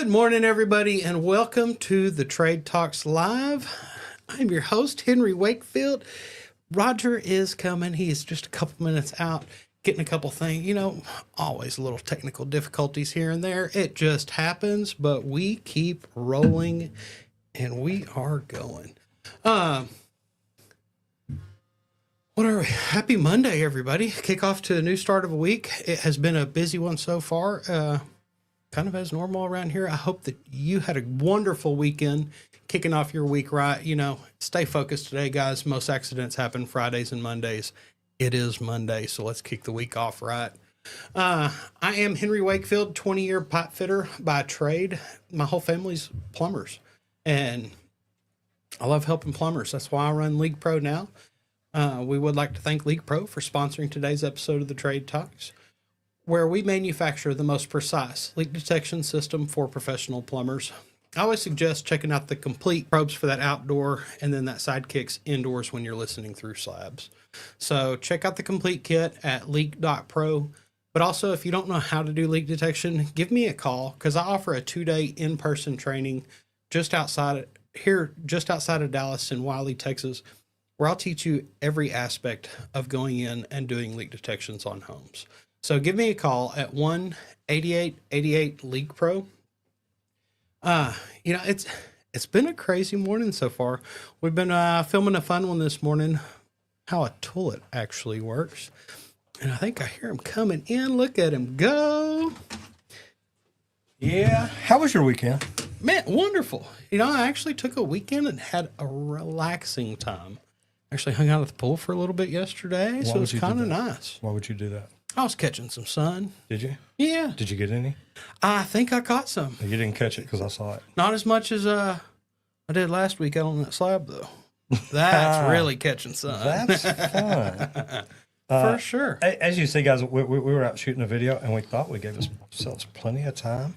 Good morning, everybody, and welcome to the Trade Talks Live. I'm your host, Henry Wakefield. Roger is coming. He is just a couple minutes out, getting a couple things. You know, always little technical difficulties here and there. It just happens, but we keep rolling, and we are going. What are we? Happy Monday, everybody. Kick off to a new start of a week. It has been a busy one so far. Kind of as normal around here. I hope that you had a wonderful weekend, kicking off your week right. You know, stay focused today, guys. Most accidents happen Fridays and Mondays. It is Monday, so let's kick the week off right. I am Henry Wakefield, 20-year pipe fitter by trade. My whole family's plumbers, and I love helping plumbers. That's why I run League Pro now. We would like to thank League Pro for sponsoring today's episode of the Trade Talks, where we manufacture the most precise leak detection system for professional plumbers. I always suggest checking out the complete probes for that outdoor and then that Sidekicks indoors when you're listening through slabs. So check out the complete kit at leak.pro. But also, if you don't know how to do leak detection, give me a call, because I offer a 2-day in-person training just outside of Dallas in Wiley, Texas, where I'll teach you every aspect of going in and doing leak detections on homes. So give me a call at 1-8888-LEAK-PRO. You know, it's been a crazy morning so far. We've been filming a fun one this morning, how a toilet actually works. And I think I hear him coming in. Look at him go. Yeah. How was your weekend? Man, wonderful. You know, I actually took a weekend and had a relaxing time. Actually hung out at the pool for a little bit yesterday, so it was kind of nice. Why would you do that? I was catching some sun. Did you? Yeah. Did you get any? I think I caught some. You didn't catch it because I saw it. Not as much as I did last week out on that slab, though. That's really catching sun. That's fun. For sure. As you see, guys, we were out shooting a video, and we thought we gave ourselves plenty of time,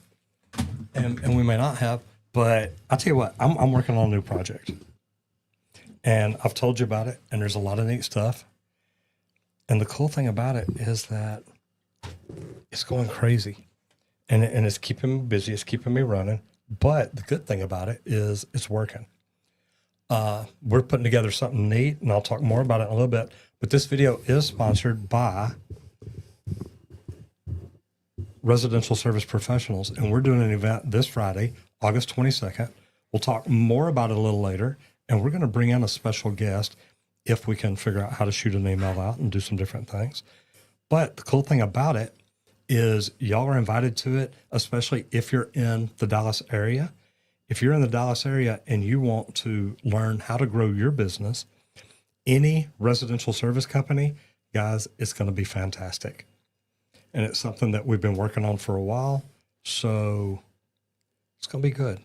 and we may not have. But I'll tell you what, I'm working on a new project. And I've told you about it, and there's a lot of neat stuff. And the cool thing about it is that it's going crazy. And it's keeping me busy. It's keeping me running. But the good thing about it is it's working. We're putting together something neat, and I'll talk more about it in a little bit. But this video is sponsored by Residential Service Professionals. And we're doing an event this Friday, August 22nd. We'll talk more about it a little later. And we're going to bring in a special guest if we can figure out how to shoot an email out and do some different things. But the cool thing about it is y'all are invited to it, especially if you're in the Dallas area. If you're in the Dallas area and you want to learn how to grow your business, any residential service company, guys, it's going to be fantastic. And it's something that we've been working on for a while. So it's going to be good.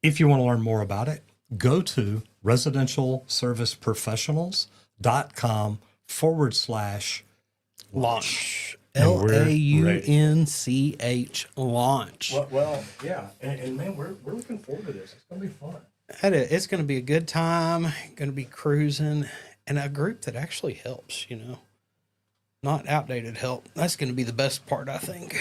If you want to learn more about it, go to residentialserviceprofessionals.com/launch. LAUNCH launch. Well, yeah. And man, we're looking forward to this. It's going to be fun. It's going to be a good time. Going to be cruising. And a group that actually helps, you know. Not outdated help. That's going to be the best part, I think.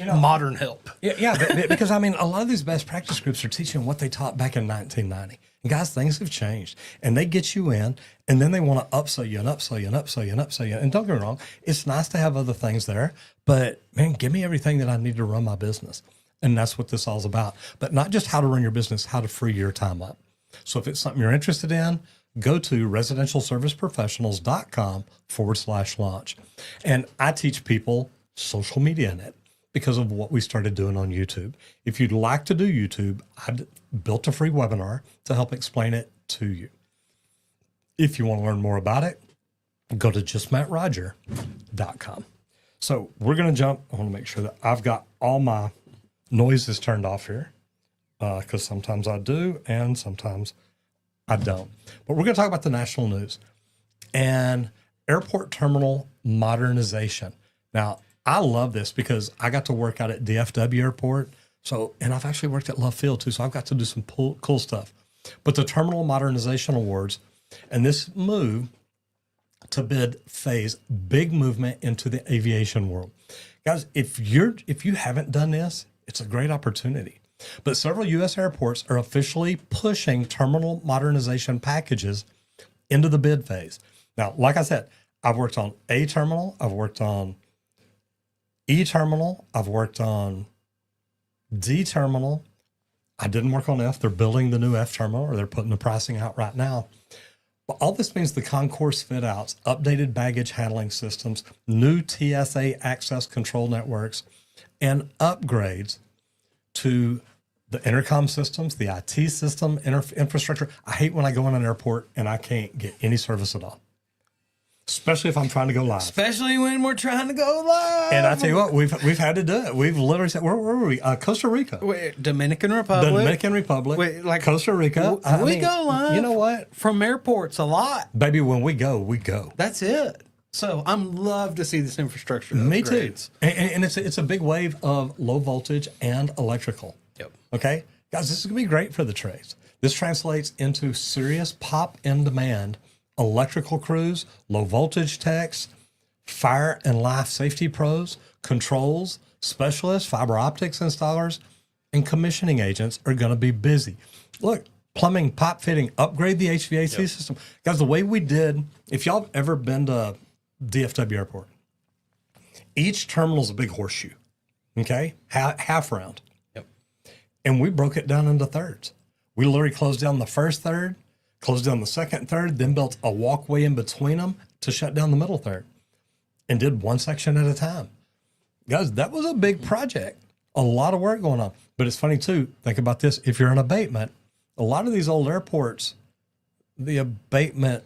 Modern help. Yeah, because I mean, a lot of these best practice groups are teaching what they taught back in 1990. And guys, things have changed, and they get you in, and then they want to upsell you and upsell you and upsell you and upsell you. And don't get me wrong, it's nice to have other things there, but man, give me everything that I need to run my business. And that's what this all is about. But not just how to run your business, how to free your time up. So if it's something you're interested in, go to residentialserviceprofessionals.com/launch. And I teach people social media in it because of what we started doing on YouTube. If you'd like to do YouTube, I built a free webinar to help explain it to you. If you want to learn more about it, go to justmattroger.com. So we're going to jump. I want to make sure that I've got all my noises turned off here because sometimes I do and sometimes I don't. But we're going to talk about the national news and airport terminal modernization. Now, I love this because I got to work out at DFW Airport. So, and I've actually worked at Love Field too. So I've got to do some cool stuff. But the Terminal Modernization Awards and this move to bid phase, big movement into the aviation world. Guys, if you haven't done this, It's a great opportunity. But several U.S. airports are officially pushing terminal modernization packages into the bid phase. Now, like I said, I've worked on A terminal, I've worked on E terminal, I've worked on D terminal. I didn't work on F. They're building the new F terminal, or they're putting the pricing out right now. But all this means the concourse fit outs, updated baggage handling systems, new TSA access control networks, and upgrades to the intercom systems, the IT system, infrastructure. I hate when I go in an airport and I can't get any service at all, especially if I'm trying to go live. Especially when we're trying to go live. And I tell you what, we've had to do it. We've literally said, where were we? Costa Rica. Wait, Dominican Republic. The Dominican Republic. Wait, like Costa Rica. We go live. You know what? From airports a lot. Baby, when we go, we go. That's it. So I'm love to see this infrastructure. Me upgrades. too. And it's a big wave of low voltage and electrical. Yep. Okay? Guys, this is going to be great for the trades. This translates into serious pop in demand electrical crews, low voltage techs, fire and life safety pros, controls, specialists, fiber optics installers, and commissioning agents are going to be busy. Look, plumbing, pipe fitting, upgrade the HVAC system. Guys, the way we did, if y'all have ever been to DFW Airport, each terminal is a big horseshoe, okay? Half round. Yep. And we broke it down into thirds. We literally closed down the first third, closed down the second third, then built a walkway in between them to shut down the middle third, and did one section at a time. Guys, that was a big project. A lot of work going on. But it's funny too, think about this. If you're in abatement, a lot of these old airports, the abatement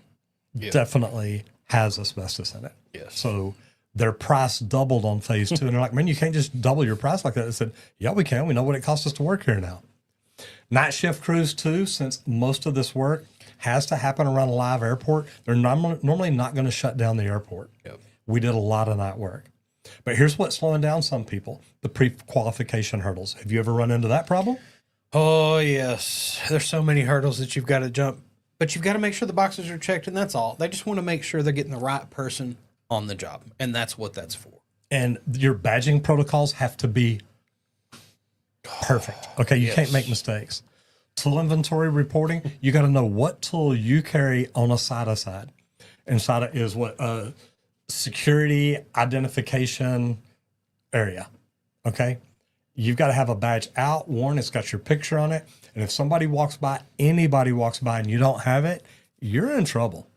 definitely has asbestos in it. Yes. So their price doubled on phase 2. And they're like, man, you can't just double your price like that. I said, yeah, we can. We know what it costs us to work here now. Night shift crews too, since most of this work has to happen around a live airport, they're normally not going to shut down the airport. Yep. We did a lot of night work. But here's what's slowing down some people, the pre-qualification hurdles. Have you ever run into that problem? Oh, yes. There's so many hurdles that you've got to jump, but you've got to make sure the boxes are checked, and that's all. They just want to make sure they're getting the right person on the job, and that's what that's for. And your badging protocols have to be perfect. Okay, you can't make mistakes. Tool inventory reporting, you got to know what tool you carry on a SIDA side. And SIDA is what security identification area. Okay, you've got to have a badge out, worn. It's got your picture on it. And if somebody walks by, anybody walks by, and you don't have it, you're in trouble.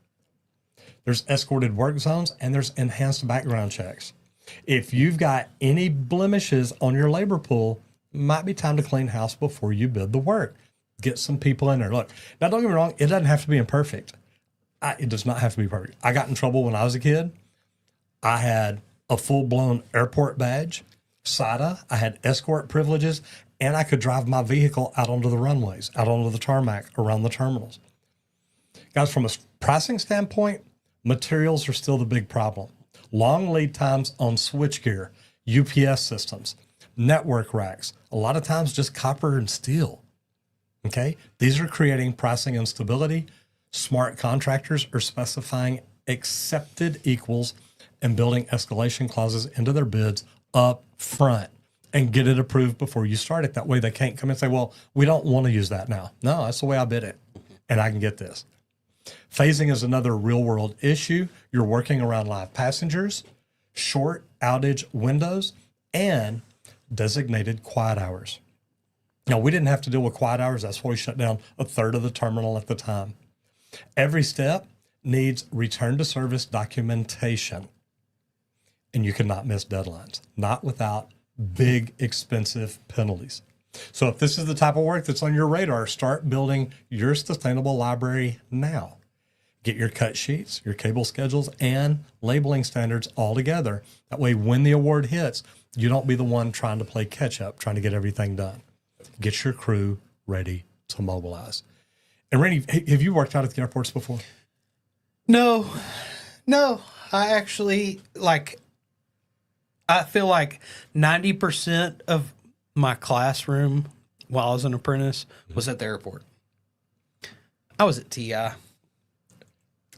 There's escorted work zones, and there's enhanced background checks. If you've got any blemishes on your labor pool, might be time to clean house before you bid the work. Get some people in there. Look, now don't get me wrong, it doesn't have to be imperfect. It does not have to be perfect. I got in trouble when I was a kid. I had a full-blown airport badge, SIDA, I had escort privileges, and I could drive my vehicle out onto the runways, out onto the tarmac, around the terminals. Guys, from a pricing standpoint, materials are still the big problem. Long lead times on switchgear, UPS systems, network racks, a lot of times just copper and steel. Okay, these are creating pricing instability. Smart contractors are specifying accepted equals and building escalation clauses into their bids up front and get it approved before you start it. That way they can't come and say, well, we don't want to use that now. No, that's the way I bid it, and I can get this. Phasing is another real world issue. You're working around live passengers, short outage windows, and designated quiet hours. Now, we didn't have to deal with quiet hours. That's why we shut down a third of the terminal at the time. Every step needs return to service documentation. And you cannot miss deadlines, not without big, expensive penalties. So if this is the type of work that's on your radar, start building your sustainable library now. Get your cut sheets, your cable schedules, and labeling standards all together. That way, when the award hits, you don't be the one trying to play catch up, trying to get everything done. Get your crew ready to mobilize. And Randy, have you worked out at the airports before? No. I actually, I feel like 90% of my classroom while I was an apprentice was at the airport. I was at TI.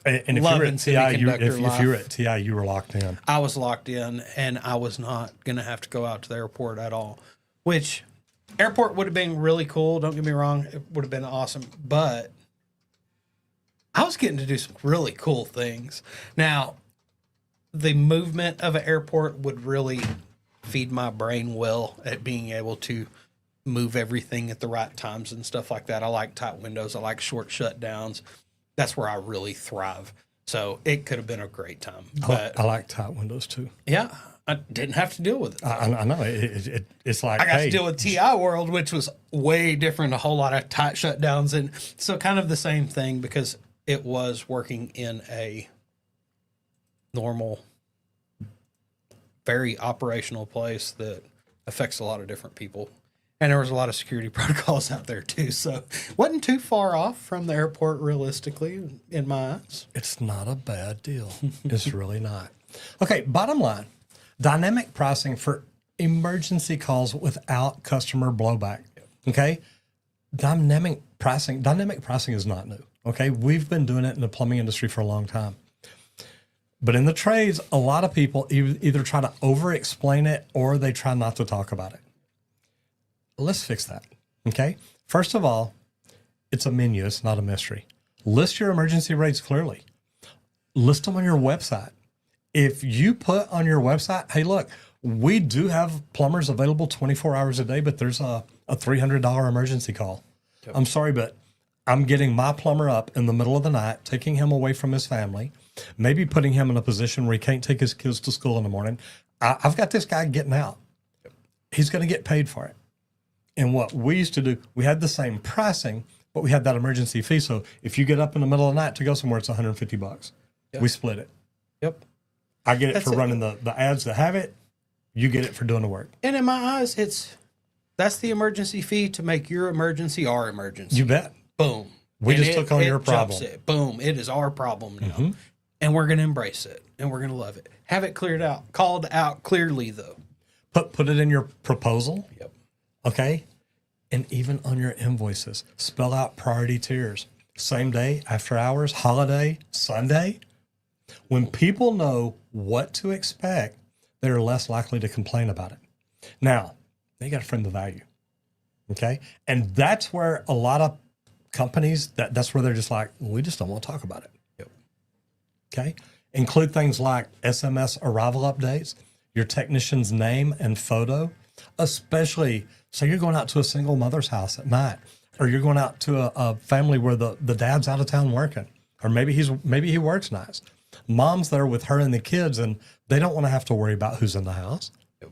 And if you were at TI, you were locked in. I was locked in, and I was not going to have to go out to the airport at all. which airport would have been really cool. Don't get me wrong. It would have been awesome. But I was getting to do some really cool things. Now, the movement of an airport would really feed my brain well at being able to move everything at the right times and stuff like that. I like tight windows. I like short shutdowns. That's where I really thrive. So it could have been a great time. But I like tight windows too. yeah, I didn't have to deal with it. I know it's like, I got to deal with TI World, which was way different, a whole lot of tight shutdowns. And so kind of the same thing because it was working in a normal, very operational place that affects a lot of different people. And there was a lot of security protocols out there too. So wasn't too far off from the airport realistically in my eyes. It's not a bad deal. It's really not. Okay, bottom line, dynamic pricing for emergency calls without customer blowback. Okay? Dynamic pricing is not new. Okay? We've been doing it in the plumbing industry for a long time. But in the trades, a lot of people either try to over-explain it or they try not to talk about it. Let's fix that. Okay? First of all, it's a menu. It's not a mystery. List your emergency rates clearly. List them on your website. If you put on your website, hey, look, we do have plumbers available 24 hours a day, but there's a $300 emergency call. Yep. I'm sorry, but I'm getting my plumber up in the middle of the night, taking him away from his family, maybe putting him in a position where he can't take his kids to school in the morning. I've got this guy getting out. Yep. He's going to get paid for it. And what we used to do, we had the same pricing, but we had that emergency fee. So if you get up in the middle of the night to go somewhere, it's $150. Yep. We split it. Yep. I get it for running the ads that have it. You get it for doing the work. And in my eyes, that's the emergency fee to make your emergency our emergency. You bet. Boom. We just took on your problem. Boom. It is our problem now. And we're going to embrace it. And we're going to love it. Have it cleared out. Called out clearly, though. Put it in your proposal. Yep. Okay. And even on your invoices, spell out priority tiers. Same day, after hours, holiday, Sunday. When people know what to expect, they're less likely to complain about it. Now, they got to friend the value. Okay. And that's where a lot of companies, that's where they're just like, we just don't want to talk about it. Yep. Okay. Include things like SMS arrival updates, your technician's name and photo, especially say you're going out to a single mother's house at night, or you're going out to a family where the dad's out of town working, or maybe he works nights. Mom's there with her and the kids, and they don't want to have to worry about who's in the house. Yep.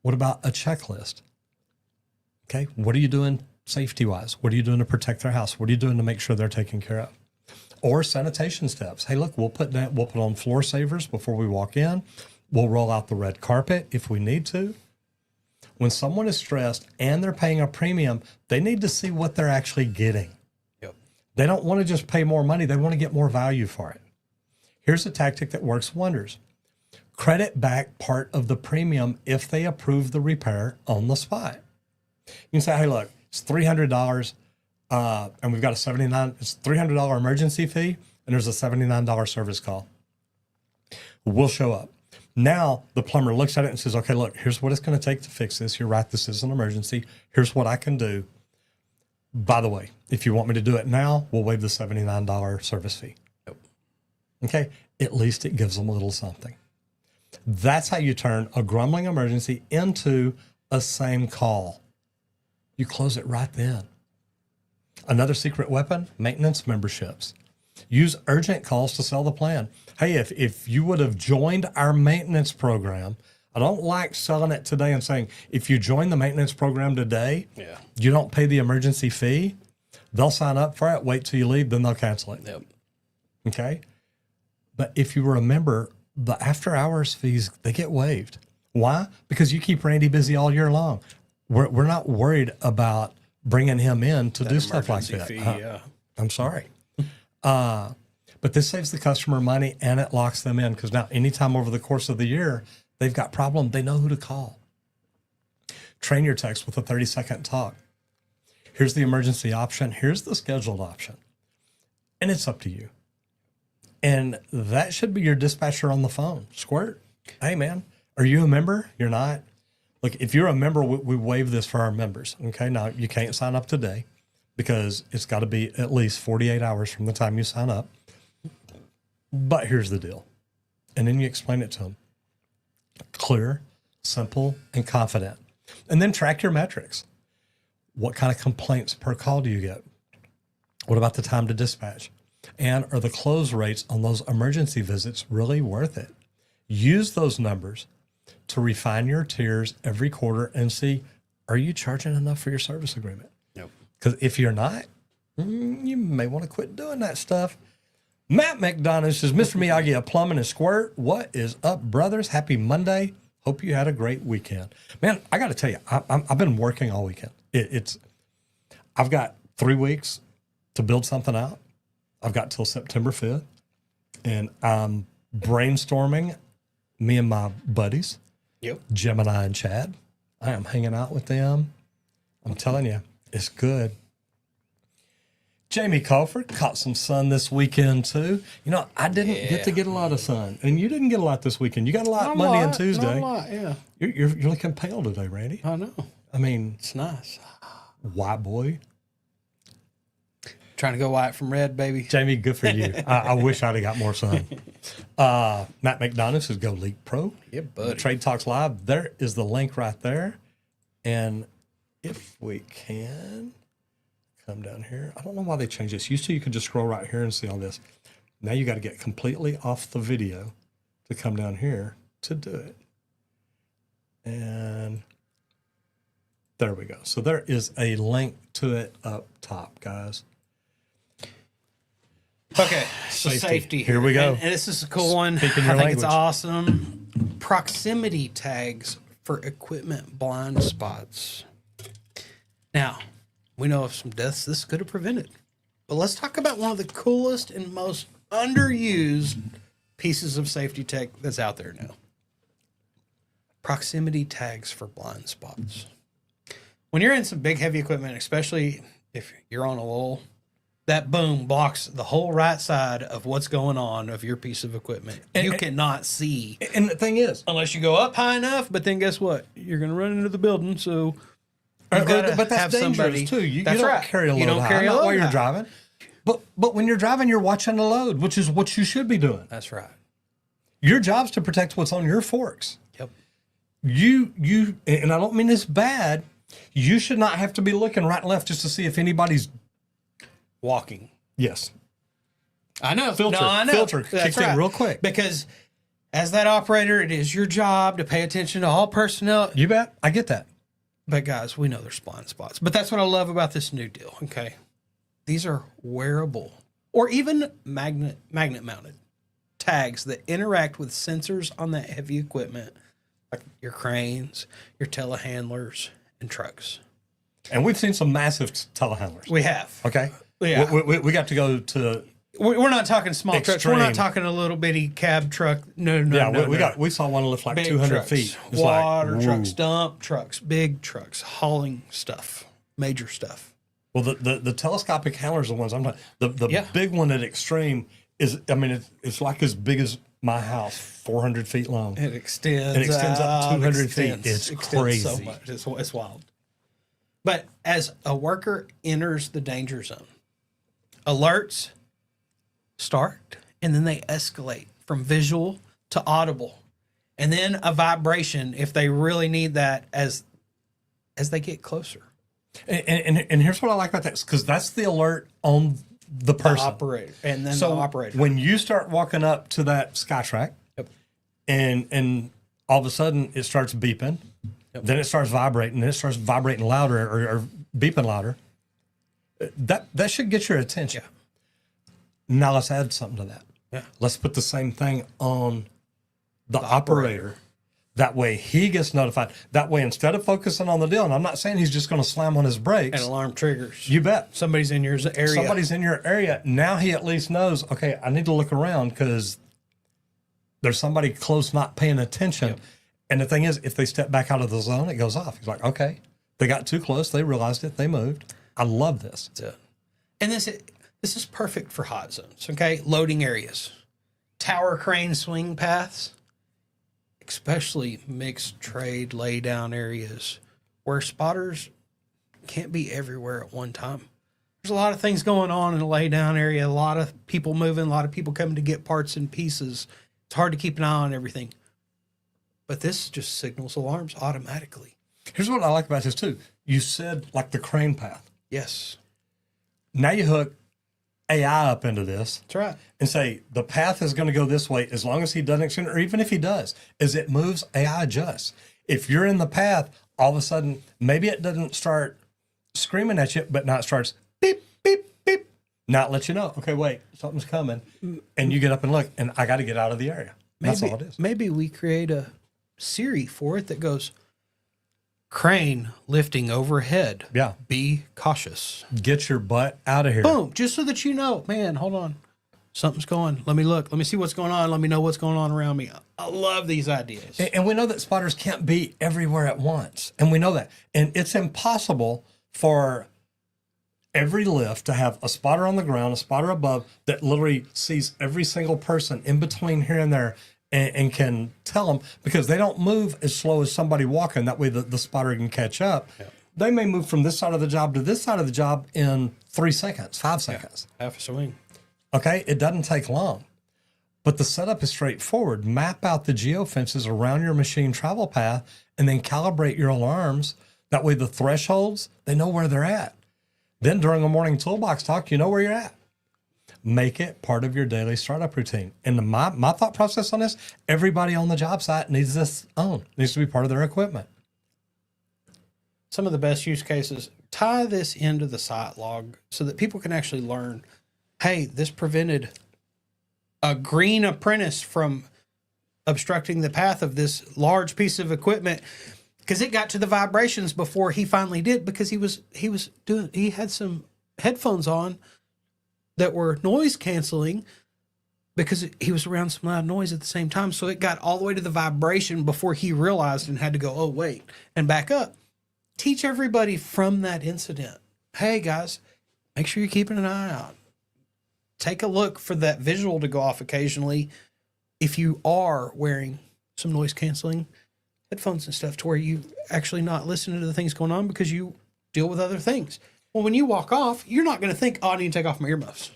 What about a checklist? Okay, what are you doing safety-wise? What are you doing to protect their house? What are you doing to make sure they're taken care of? Or sanitation steps. Hey, look, we'll put on floor savers before we walk in. We'll roll out the red carpet if we need to. When someone is stressed and they're paying a premium, they need to see what they're actually getting. Yep. They don't want to just pay more money. They want to get more value for it. Here's a tactic that works wonders. Credit back part of the premium if they approve the repair on the spot. You can say, hey, look, it's $300 and we've got it's $300 emergency fee and there's a $79 service call. We'll show up. Now the plumber looks at it and says, okay, look, here's what it's going to take to fix this. You're right. This is an emergency. Here's what I can do. By the way, if you want me to do it now, we'll waive the $79 service fee. Yep. Okay. At least it gives them a little something. That's how you turn a grumbling emergency into a same call. You close it right then. Another secret weapon, maintenance memberships. Use urgent calls to sell the plan. Hey, if you would have joined our maintenance program, I don't like selling it today and saying, if you join the maintenance program today, you don't pay the emergency fee. They'll sign up for it, wait till you leave, then they'll cancel it. Yep. Okay. But if you remember, the after hours fees, they get waived. Why? Because you keep Randy busy all year long. We're not worried about bringing him in to do stuff like that. Fee, I'm sorry. But this saves the customer money and it locks them in because now anytime over the course of the year they've got problem, they know who to call. Train your text with a 30-second talk. Here's the emergency option. Here's the scheduled option. And it's up to you. And that should be your dispatcher on the phone. Squirt. Hey, man, are you a member? You're not? Look, if you're a member, we waive this for our members. Okay. Now, you can't sign up today because it's got to be at least 48 hours from the time you sign up. But here's the deal. And then you explain it to them. Clear, simple, and confident. And then track your metrics. What kind of complaints per call do you get? What about the time to dispatch? And are the close rates on those emergency visits really worth it? Use those numbers to refine your tiers every quarter and see, are you charging enough for your service agreement? Nope. Because if you're not, you may want to quit doing that stuff. Matt McDonough says, Mr. Miyagi of Plumbing and Squirt, what is up, brothers? Happy Monday. Hope you had a great weekend. Man, I got to tell you, I've been working all weekend. I've got 3 weeks to build something out. I've got till September 5th. And I'm brainstorming, me and my buddies, Gemini and Chad. I am hanging out with them. I'm telling you, it's good. Jamie Crawford caught some sun this weekend too. You know, I didn't get to get a lot of sun, and you didn't get a lot this weekend. You got a lot Monday and Tuesday. Not a lot, yeah. You're looking pale today, Randy. I know. I mean, It's nice. white boy. Trying to go white from red, baby. Jamie, good for you. I wish I'd have got more sun. Matt McDonough says go Leak Pro. Yeah, buddy. Trade Talks Live. There is the link right there. And if we can come down here, I don't know why they changed this. Used to you could just scroll right here and see all this. Now you got to get completely off the video to come down here to do it. And there we go. So there is a link to it up top, guys. Okay, so safety. Here we go. And this is a cool one. Speaking I your think it's language. awesome. Proximity tags for equipment blind spots. Now, we know of some deaths this could have prevented. But let's talk about one of the coolest and most underused pieces of safety tech that's out there now. Proximity tags for blind spots. When you're in some big, heavy equipment, especially if you're on a lull, that boom blocks the whole right side of what's going on of your piece of equipment. You cannot see. And the thing is, Unless you go up high enough, but then guess what? You're going to run into the building, so you've gotta but that's have dangerous somebody. too. You That's don't right. carry a load You don't high, carry a not load while you're high. driving. But when you're driving, you're watching the load, which is what you should be doing. That's right. Your job's to protect what's on your forks. Yep. You and I don't mean this bad. You should not have to be looking right and left just to see if anybody's. Walking. Yes. I know. Filter. No, I know. Filter That's kicks in real quick. Because as that operator, it is your job to pay attention to all personnel. You bet. I get that. But guys, we know there's blind spots. But that's what I love about this new deal. Okay. These are wearable or even magnet mounted tags that interact with sensors on that heavy equipment, like your cranes, your telehandlers, and trucks. And we've seen some massive telehandlers. We have. Okay. Yeah. We got to go to. We're not talking small trucks. We're Extreme. not talking a little bitty cab truck. No. We saw one lift like Big 200 trucks, feet. It's water like, trucks, whoa. dump trucks, big trucks, hauling stuff, major stuff. Well, the telescopic handlers are the ones I'm talking. The Yeah. big one at Extreme is, I mean, it's like as big as my house, 400 feet long. It extends. It extends up out, 200 feet. extends- It's extends so crazy. much. It's wild. But as a worker enters the danger zone, alerts start and then they escalate from visual to audible, and then a vibration if they really need that as they get closer. And here's what I like about that, because that's the alert on the person. Operator and then So the operator. when you start walking up to that SkyTrack, Yep. and all of a sudden it starts beeping, then it starts vibrating, then it starts vibrating louder or beeping louder. That should get your attention. Now let's add something to that. Yeah. Let's put the same thing on the operator. That way he gets notified. That way, instead of focusing on the deal, and I'm not saying he's just going to slam on his brakes. And alarm triggers. You bet. Somebody's in your area. Somebody's in your area. Now he at least knows, okay, I need to look around because there's somebody close not paying attention. Yep. And the thing is, if they step back out of the zone, it goes off. He's like, okay, they got too close. They realized it. They moved. I love this. That's it. And this is perfect for hot zones, okay? Loading areas, tower crane swing paths. especially mixed trade laydown areas where spotters can't be everywhere at one time. There's a lot of things going on in the laydown area, a lot of people moving, a lot of people coming to get parts and pieces. It's hard to keep an eye on everything. But this just signals alarms automatically. Here's what I like about this too. You said like the crane path. Yes. Now you hook AI up into this. That's right. And say the path is going to go this way as long as he doesn't extend, or even if he does, as it moves, AI adjusts. If you're in the path, all of a sudden, maybe it doesn't start screaming at you, but now it starts beep, beep, beep. Now it lets you know, okay, wait, something's coming. And you get up and look, and I got to get out of the area. That's all it is. Maybe we create a Siri for it that goes, crane lifting overhead. Yeah. Be cautious. Get your butt out of here. Boom. Just so that you know, man, hold on. Something's going. Let me look. Let me see what's going on. Let me know what's going on around me. I love these ideas. And we know that spotters can't be everywhere at once. And we know that. And it's impossible for every lift to have a spotter on the ground, a spotter above that literally sees every single person in between here and there and can tell them, because they don't move as slow as somebody walking. That way the spotter can catch up. Yeah. They may move from this side of the job to this side of the job in 3 seconds, 5 seconds. Half a swing. Okay, it doesn't take long. But the setup is straightforward. Map out the geofences around your machine travel path and then calibrate your alarms. That way the thresholds, they know where they're at. Then during a morning toolbox talk, you know where you're at. Make it part of your daily startup routine. And my thought process on this, everybody on the job site needs this needs to be part of their equipment. Some of the best use cases, tie this into the site log so that people can actually learn, hey, this prevented a green apprentice from obstructing the path of this large piece of equipment because it got to the vibrations before he finally did, because he had some headphones on that were noise canceling because he was around some loud noise at the same time. So it got all the way to the vibration before he realized and had to go, oh, wait, and back up. Teach everybody from that incident. Hey, guys, make sure you're keeping an eye out. Take a look for that visual to go off occasionally if you are wearing some noise canceling headphones and stuff, to where you actually not listening to the things going on because you deal with other things. Well, when you walk off, you're not going to think, oh, I need to take off my earmuffs.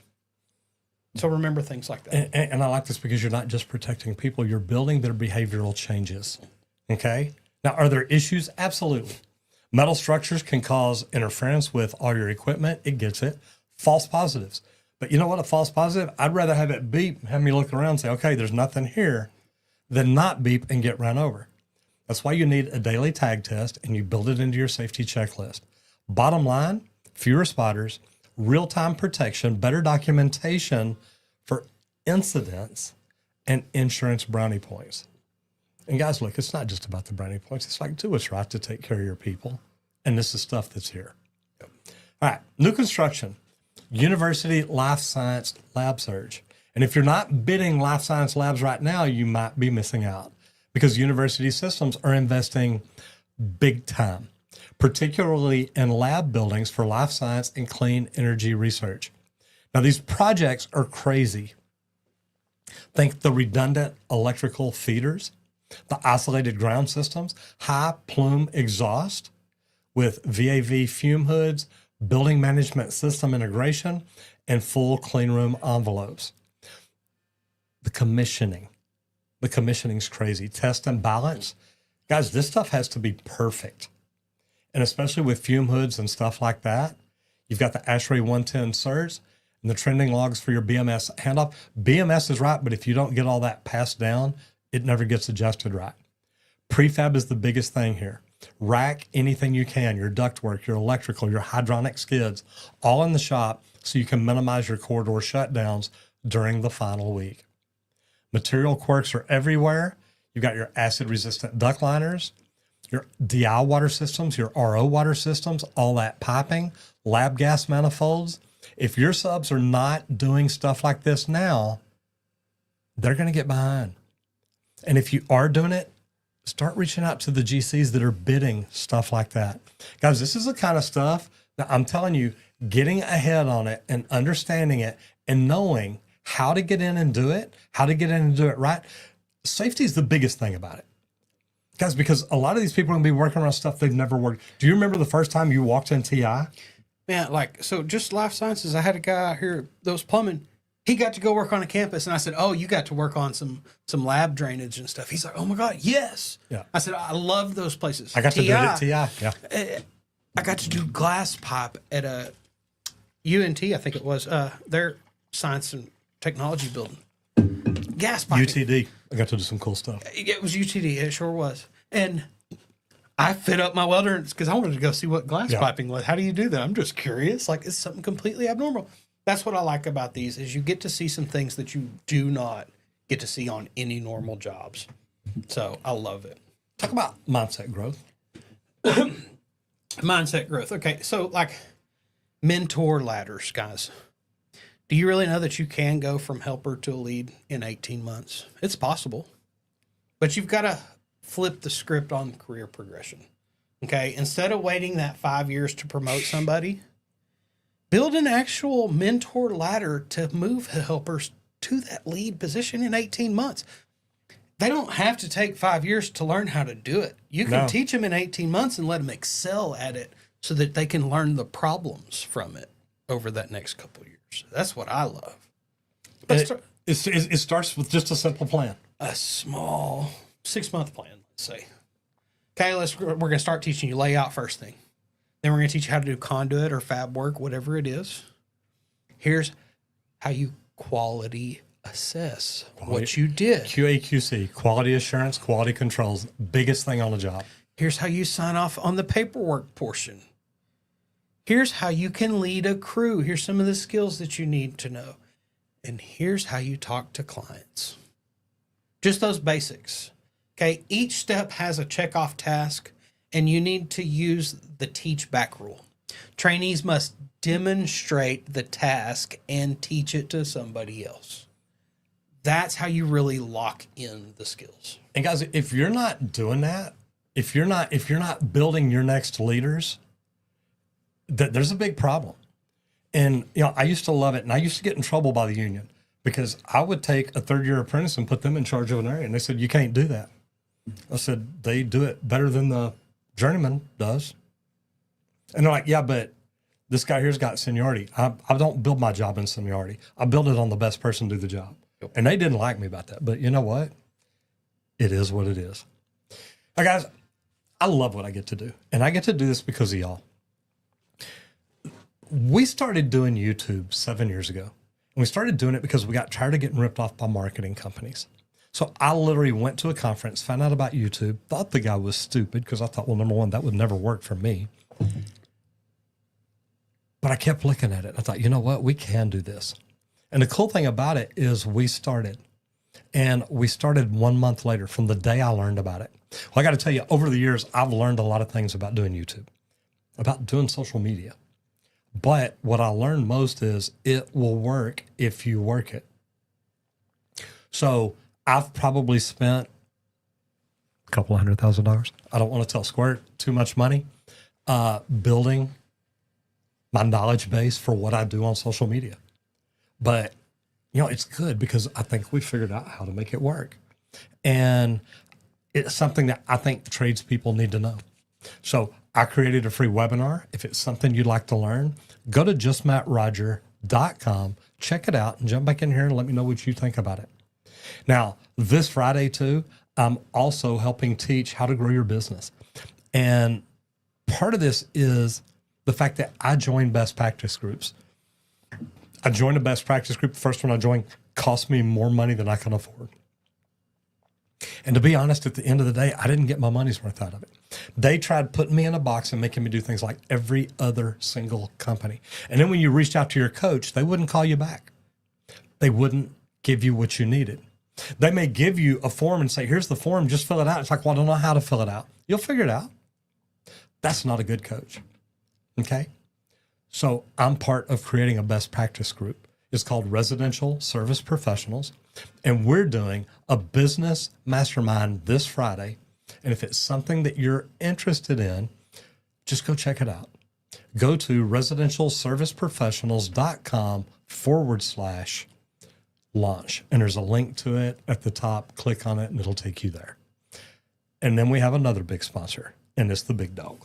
So remember things like that. And I like this because you're not just protecting people, you're building their behavioral changes. Okay? Now, are there issues? Absolutely. Metal structures can cause interference with all your equipment. It gets it. False positives. But you know what? A false positive, I'd rather have it beep, have me look around and say, okay, there's nothing here, than not beep and get run over. That's why you need a daily tag test, and you build it into your safety checklist. Bottom line, fewer spotters, real-time protection, better documentation for incidents, and insurance brownie points. And guys, look, it's not just about the brownie points. It's like, do what's right to take care of your people. And this is stuff that's here. All right, new construction, University Life Science Lab Surge. And if you're not bidding life science labs right now, you might be missing out, because university systems are investing big time, particularly in lab buildings for life science and clean energy research. Now, these projects are crazy. Think the redundant electrical feeders, the isolated ground systems, high plume exhaust with VAV fume hoods, building management system integration, and full clean room envelopes. The commissioning's crazy. Test and balance. Guys, this stuff has to be perfect. And especially with fume hoods and stuff like that, you've got the ASHRAE 110 certs and the trending logs for your BMS handoff. BMS is right, but if you don't get all that passed down, it never gets adjusted right. Prefab is the biggest thing here. Rack anything you can, your ductwork, your electrical, your hydronic skids, all in the shop so you can minimize your corridor shutdowns during the final week. Material quirks are everywhere. You've got your acid-resistant duct liners, your DI water systems, your RO water systems, all that piping, lab gas manifolds. If your subs are not doing stuff like this now, they're going to get behind. And if you are doing it, start reaching out to the GCs that are bidding stuff like that. Guys, this is the kind of stuff that I'm telling you, getting ahead on it and understanding it and knowing how to get in and do it, how to get in and do it right. Safety is the biggest thing about it. Guys, because a lot of these people are going to be working on stuff they've never worked. Do you remember the first time you walked in TI? Man, like, so just life sciences, I had a guy out here that was plumbing. He got to go work on a campus, and I said, "Oh, you got to work on some lab drainage and stuff." He's like, "Oh my God, yes!" Yeah. I said, "I love those places." I got to do it at TI. Yeah. I got to do glass pipe at a UNT, I think it was, their science and technology building. Gas piping. UTD. I got to do some cool stuff. It was UTD. It sure was. And I fit up my welder because I wanted to go see what glass piping was. How do you do that? I'm just curious. Like, it's something completely abnormal. That's what I like about these is you get to see some things that you do not get to see on any normal jobs. So I love it. Talk about mindset growth. Mindset growth. Okay. So like mentor ladders, guys. Do you really know that you can go from helper to a lead in 18 months? It's possible, but you've got to flip the script on career progression. Okay. Instead of waiting that 5 years to promote somebody, build an actual mentor ladder to move helpers to that lead position in 18 months. They don't have to take 5 years to learn how to do it. You can teach them in 18 months and let them excel at it so that they can learn the problems from it over that next couple of years. That's what I love. It starts with just a simple plan. A small 6-month plan, let's say. Okay, we're going to start teaching you layout first thing. Then we're going to teach you how to do conduit or fab work, whatever it is. Here's how you quality assess what you did. QA/QC, quality assurance, quality controls, biggest thing on the job. Here's how you sign off on the paperwork portion. Here's how you can lead a crew. Here's some of the skills that you need to know. And here's how you talk to clients. Just those basics. Okay, each step has a check-off task, and you need to use the teach back rule. Trainees must demonstrate the task and teach it to somebody else. That's how you really lock in the skills. And guys, if you're not doing that, if you're not building your next leaders, there's a big problem. And I used to love it, and I used to get in trouble by the union because I would take a third-year apprentice and put them in charge of an area, and they said, "You can't do that." I said, "They do it better than the journeyman does." And they're like, "Yeah, but this guy here's got seniority." I don't build my job in seniority. I build it on the best person to do the job. And they didn't like me about that. But you know what? It is what it is. Now, guys, I love what I get to do. And I get to do this because of y'all. We started doing YouTube 7 years ago. And we started doing it because we got tired of getting ripped off by marketing companies. So I literally went to a conference, found out about YouTube, thought the guy was stupid because I thought, well, number one, that would never work for me. But I kept looking at it. I thought, you know what? We can do this. And the cool thing about it is we started 1 month later from the day I learned about it. Well, I got to tell you, over the years, I've learned a lot of things about doing YouTube, about doing social media. But what I learned most is it will work if you work it. So I've probably spent a couple $100,000. I don't want to tell Squirt too much money, building my knowledge base for what I do on social media. But, it's good because I think we figured out how to make it work. And it's something that I think tradespeople need to know. So I created a free webinar. If it's something you'd like to learn, go to justmattroger.com, check it out, and jump back in here and let me know what you think about it. Now, this Friday, too, I'm also helping teach how to grow your business. And part of this is the fact that I joined best practice groups. I joined a best practice group. The first one I joined cost me more money than I can afford. And to be honest, at the end of the day, I didn't get my money's worth out of it. They tried putting me in a box and making me do things like every other single company. And then when you reached out to your coach, they wouldn't call you back. They wouldn't give you what you needed. They may give you a form and say, "Here's the form, just fill it out." It's like, "Well, I don't know how to fill it out." You'll figure it out. That's not a good coach. Okay? So I'm part of creating a best practice group. It's called Residential Service Professionals. And we're doing a business mastermind this Friday. And if it's something that you're interested in, just go check it out. Go to residentialserviceprofessionals.com/launch. And there's a link to it at the top. Click on it and it'll take you there. And then we have another big sponsor, and it's the big dog.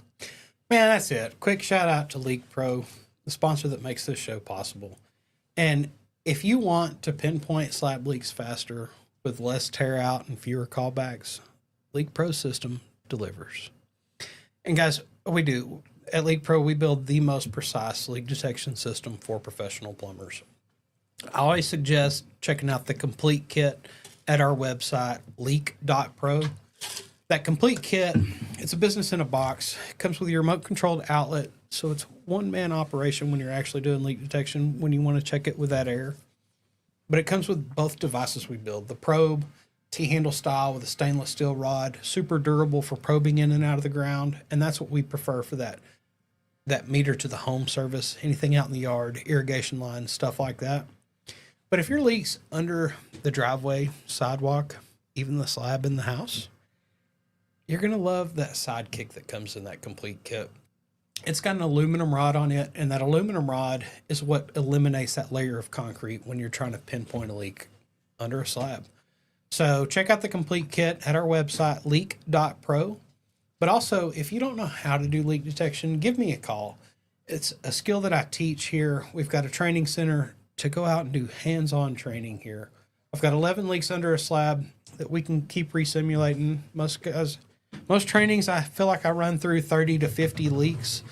Man, that's it. Quick shout out to Leak Pro, the sponsor that makes this show possible. And if you want to pinpoint slab leaks faster with less tear out and fewer callbacks, Leak Pro system delivers. And guys, we do. At Leak Pro, we build the most precise leak detection system for professional plumbers. I always suggest checking out the complete kit at our website, leak.pro. That complete kit, it's a business in a box. It comes with your remote controlled outlet. So it's one-man operation when you're actually doing leak detection when you want to check it with that air. But it comes with both devices we build. The probe, T-handle style with a stainless steel rod, super durable for probing in and out of the ground. And that's what we prefer for that meter to the home service, anything out in the yard, irrigation lines, stuff like that. But if your leak's under the driveway, sidewalk, even the slab in the house, you're going to love that sidekick that comes in that complete kit. It's got an aluminum rod on it, and that aluminum rod is what eliminates that layer of concrete when you're trying to pinpoint a leak under a slab. So check out the complete kit at our website, leak.pro. But also, if you don't know how to do leak detection, give me a call. It's a skill that I teach here. We've got a training center to go out and do hands-on training here. I've got 11 leaks under a slab that we can keep resimulating. Most trainings, I feel like I run through 30 to 50 leaks,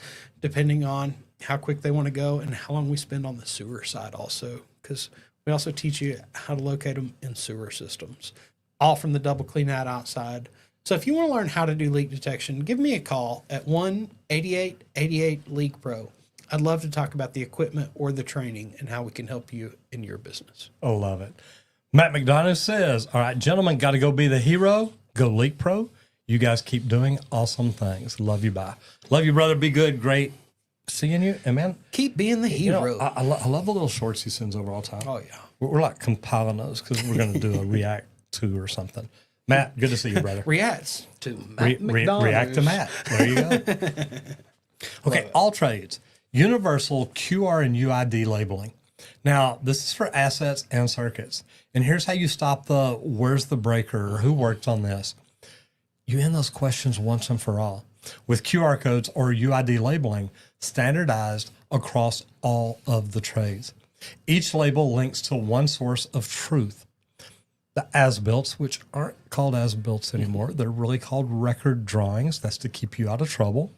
depending on how quick they want to go and how long we spend on the sewer side also, because we also teach you how to locate them in sewer systems, all from the double clean out outside. So if you want to learn how to do leak detection, give me a call at 1-8888-LEAK-PRO. I'd love to talk about the equipment or the training and how we can help you in your business. I love it. Matt McDonough says, all right, gentlemen, got to go be the hero. Go Leak Pro. You guys keep doing awesome things. Love you. Bye. Love you, brother. Be good. Great seeing you. And man, Keep being the hero. I love the little shorts he sends over all the time. Oh, yeah. We're like compiling those because we're going to do a react to or something. Matt, good to see you, brother. Reacts to Matt McDonough. React to Matt. There you go. Okay, all trades. Universal QR and UID labeling. Now, this is for assets and circuits. And here's how you stop the where's the breaker or who worked on this. You end those questions once and for all. With QR codes or UID labeling standardized across all of the trades. Each label links to one source of truth. The as-builts, which aren't called as-builts anymore, they're really called record drawings. That's to keep you out of trouble.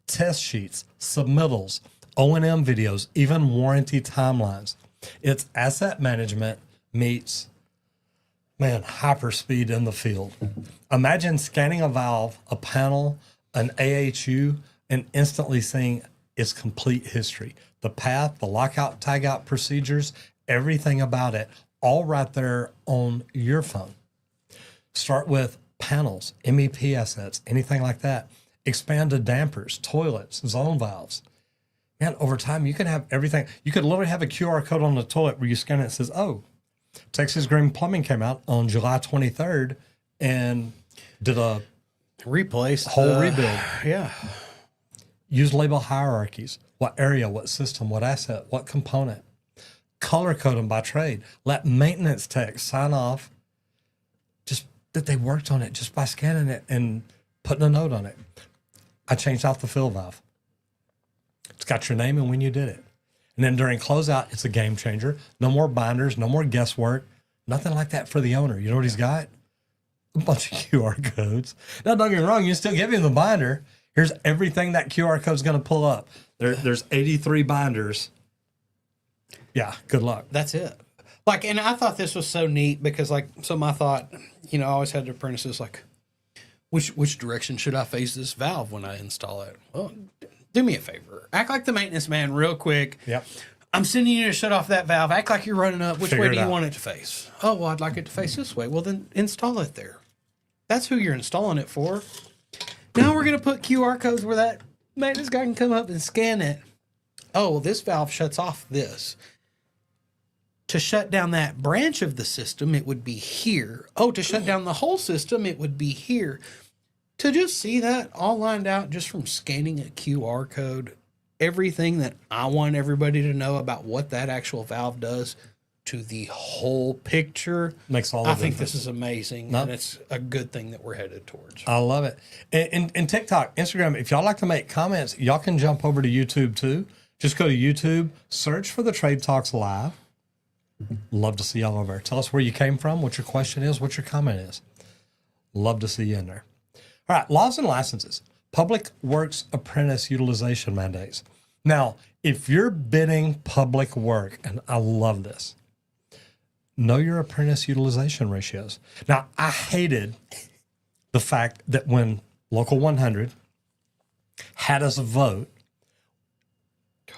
Test sheets, submittals, O&M videos, even warranty timelines. It's asset management meets, hyperspeed in the field. Imagine scanning a valve, a panel, an AHU, and instantly seeing its complete history. The path, the lockout, tagout procedures, everything about it, all right there on your phone. Start with panels, MEP assets, anything like that. Expand to dampers, toilets, zone valves. Man, over time, you can have everything. You could literally have a QR code on the toilet where you scan it and it says, oh, Texas Green Plumbing came out on July 23rd and did a Replace whole rebuild. Yeah. Use label hierarchies. What area, what system, what asset, what component. Color code them by trade. Let maintenance techs sign off just that they worked on it just by scanning it and putting a note on it. I changed out the fill valve. It's got your name and when you did it. And then during closeout, it's a game changer. No more binders, no more guesswork, nothing like that for the owner. You know what he's got? A bunch of QR codes. Now, don't get me wrong, you still give him the binder. Here's everything that QR code is going to pull up. There's 83 binders. Yeah, good luck. That's it. Like, and I thought this was so neat because, like, so my thought, I always had the apprentices like, which direction should I face this valve when I install it? Well, do me a favor. Act like the maintenance man real quick. Yep. I'm sending you to shut off that valve. Act like you're running up. Which Figure way it do you out. want it to face? Oh, well, I'd like it to face this way. Well, then install it there. That's who you're installing it for. Now we're going to put QR codes where that maintenance guy can come up and scan it. Oh, well, this valve shuts off this. To shut down that branch of the system, it would be here. Oh, to shut down the whole system, it would be here. To just see that all lined out just from scanning a QR code, everything that I want everybody to know about what that actual valve does to the whole picture. Makes all the I think difference. this is amazing, and it's a good thing that we're headed towards. I love it. And TikTok, Instagram, if y'all like to make comments, y'all can jump over to YouTube too. Just go to YouTube, search for the Trade Talks Live. Love to see y'all over there. Tell us where you came from, what your question is, what your comment is. Love to see you in there. All right, laws and licenses. Public Works apprentice utilization mandates. Now, if you're bidding public work, and I love this, know your apprentice utilization ratios. Now, I hated the fact that when Local 100 had us vote,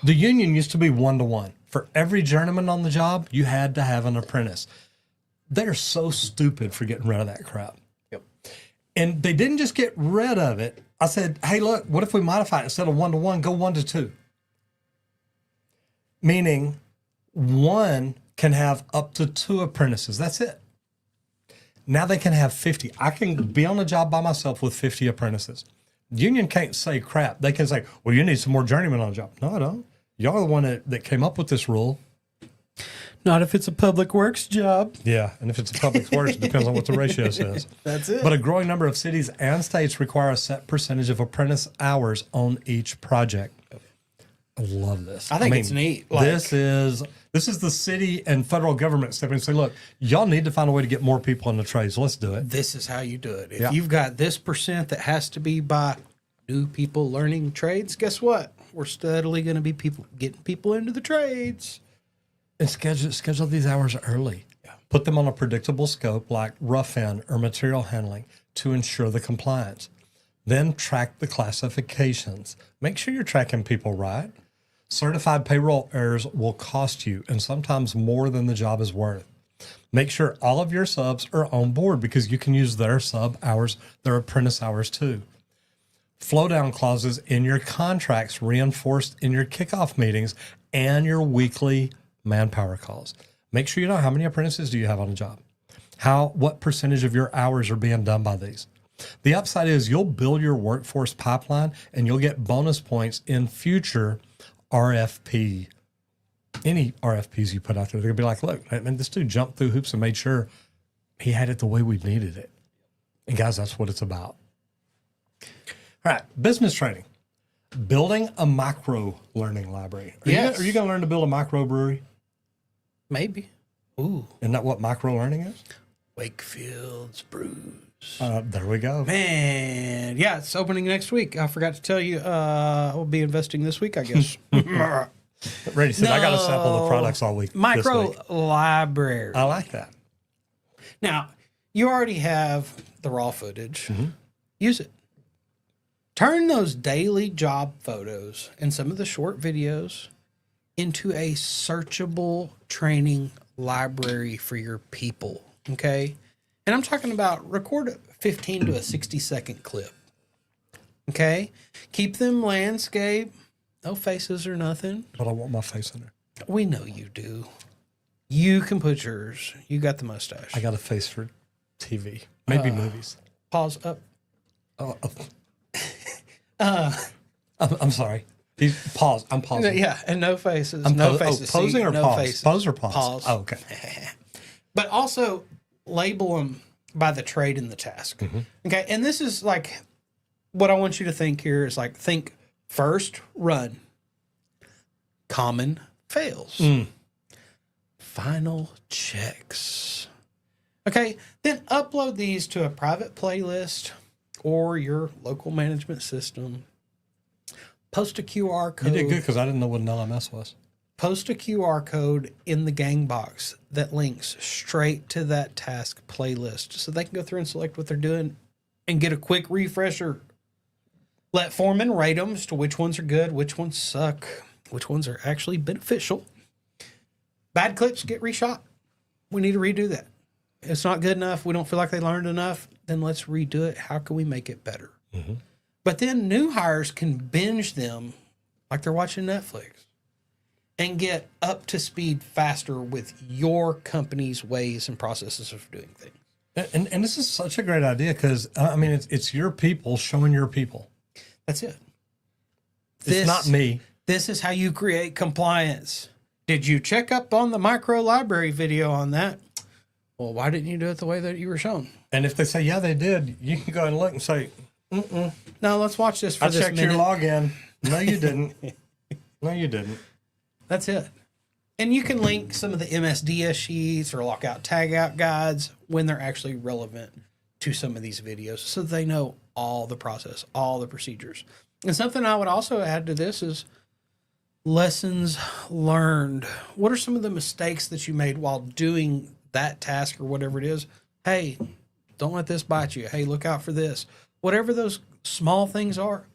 the union used to be 1-to-1. For every journeyman on the job, you had to have an apprentice. They're so stupid for getting rid of that crap. Yep. And they didn't just get rid of it. I said, hey, look, what if we modify it? Instead of 1-to-1, go 1-to-2. Meaning one can have up to 2 apprentices. That's it. Now they can have 50. I can be on a job by myself with 50 apprentices. Union can't say crap. They can say, well, you need some more journeymen on the job. No, I don't. Y'all are the one that came up with this rule. Not if it's a public works job. Yeah, and if it's a public works, it depends on what the ratio says. That's it. But a growing number of cities and states require a set percentage of apprentice hours on each project. I love this. I think it's neat. This is the city and federal government stepping in and say, look, y'all need to find a way to get more people in the trades. Let's do it. This is how you do it. If you've got this percent that has to be by new people learning trades, guess what? We're steadily going to be getting people into the trades. And schedule these hours early. Yeah. Put them on a predictable scope like rough-in or material handling to ensure the compliance. Then track the classifications. Make sure you're tracking people right. Certified payroll errors will cost you, and sometimes more than the job is worth. Make sure all of your subs are on board because you can use their sub hours, their apprentice hours too. Flow down clauses in your contracts reinforced in your kickoff meetings and your weekly manpower calls. Make sure you know how many apprentices do you have on a job. What percentage of your hours are being done by these. The upside is you'll build your workforce pipeline and you'll get bonus points in future RFP. Any RFPs you put out there, they're gonna be like, look, man, this dude jumped through hoops and made sure he had it the way we needed it. And guys, that's what it's about. All right, business training. Building a micro learning library. Are you going to learn to build a microbrewery? Maybe. Ooh. Isn't that what micro learning is? Wakefield's Brews. There we go. Man, yeah, it's opening next week. I forgot to tell you, I'll be investing this week, I guess. Brady said, I got to sample the products all week. Micro this week. library. I like that. Now, you already have the raw footage. Use it. Turn those daily job photos and some of the short videos into a searchable training library for your people, okay? And I'm talking about record a 15 to a 60-second clip, okay? Keep them landscape, no faces or nothing. But I want my face in there. We know you do. You can put yours. You got the mustache. I got a face for TV, maybe movies. Pause up. I'm sorry. Pause. I'm pausing. Yeah, and no faces. No faces. Posing See, or no pause? faces. Pose or pause? Pause. Oh, okay. But also label them by the trade and the task. Okay, and this is like what I want you to think here is like think first run, common fails, final checks. Okay, then upload these to a private playlist or your local management system. Post a QR code. You did good because I didn't know what an LMS was. Post a QR code in the gang box that links straight to that task playlist so they can go through and select what they're doing and get a quick refresher. Let foremen rate them as to which ones are good, which ones suck, which ones are actually beneficial. Bad clips get reshot. We need to redo that. If it's not good enough, we don't feel like they learned enough, then let's redo it. How can we make it better? But then new hires can binge them like they're watching Netflix and get up to speed faster with your company's ways and processes of doing things. And this is such a great idea because, I mean, it's your people showing your people. That's it. It's not me. This is how you create compliance. Did you check up on the micro library video on that? Well, why didn't you do it the way that you were shown? And if they say, yeah, they did, you can go and look and say, No, let's watch this for I this checked minute. your login. No, you didn't. No, you didn't. That's it. And you can link some of the MSDS sheets or lockout tagout guides when they're actually relevant to some of these videos so they know all the process, all the procedures. And something I would also add to this is lessons learned. What are some of the mistakes that you made while doing that task or whatever it is? Hey, don't let this bite you. Hey, look out for this. Whatever those small things are,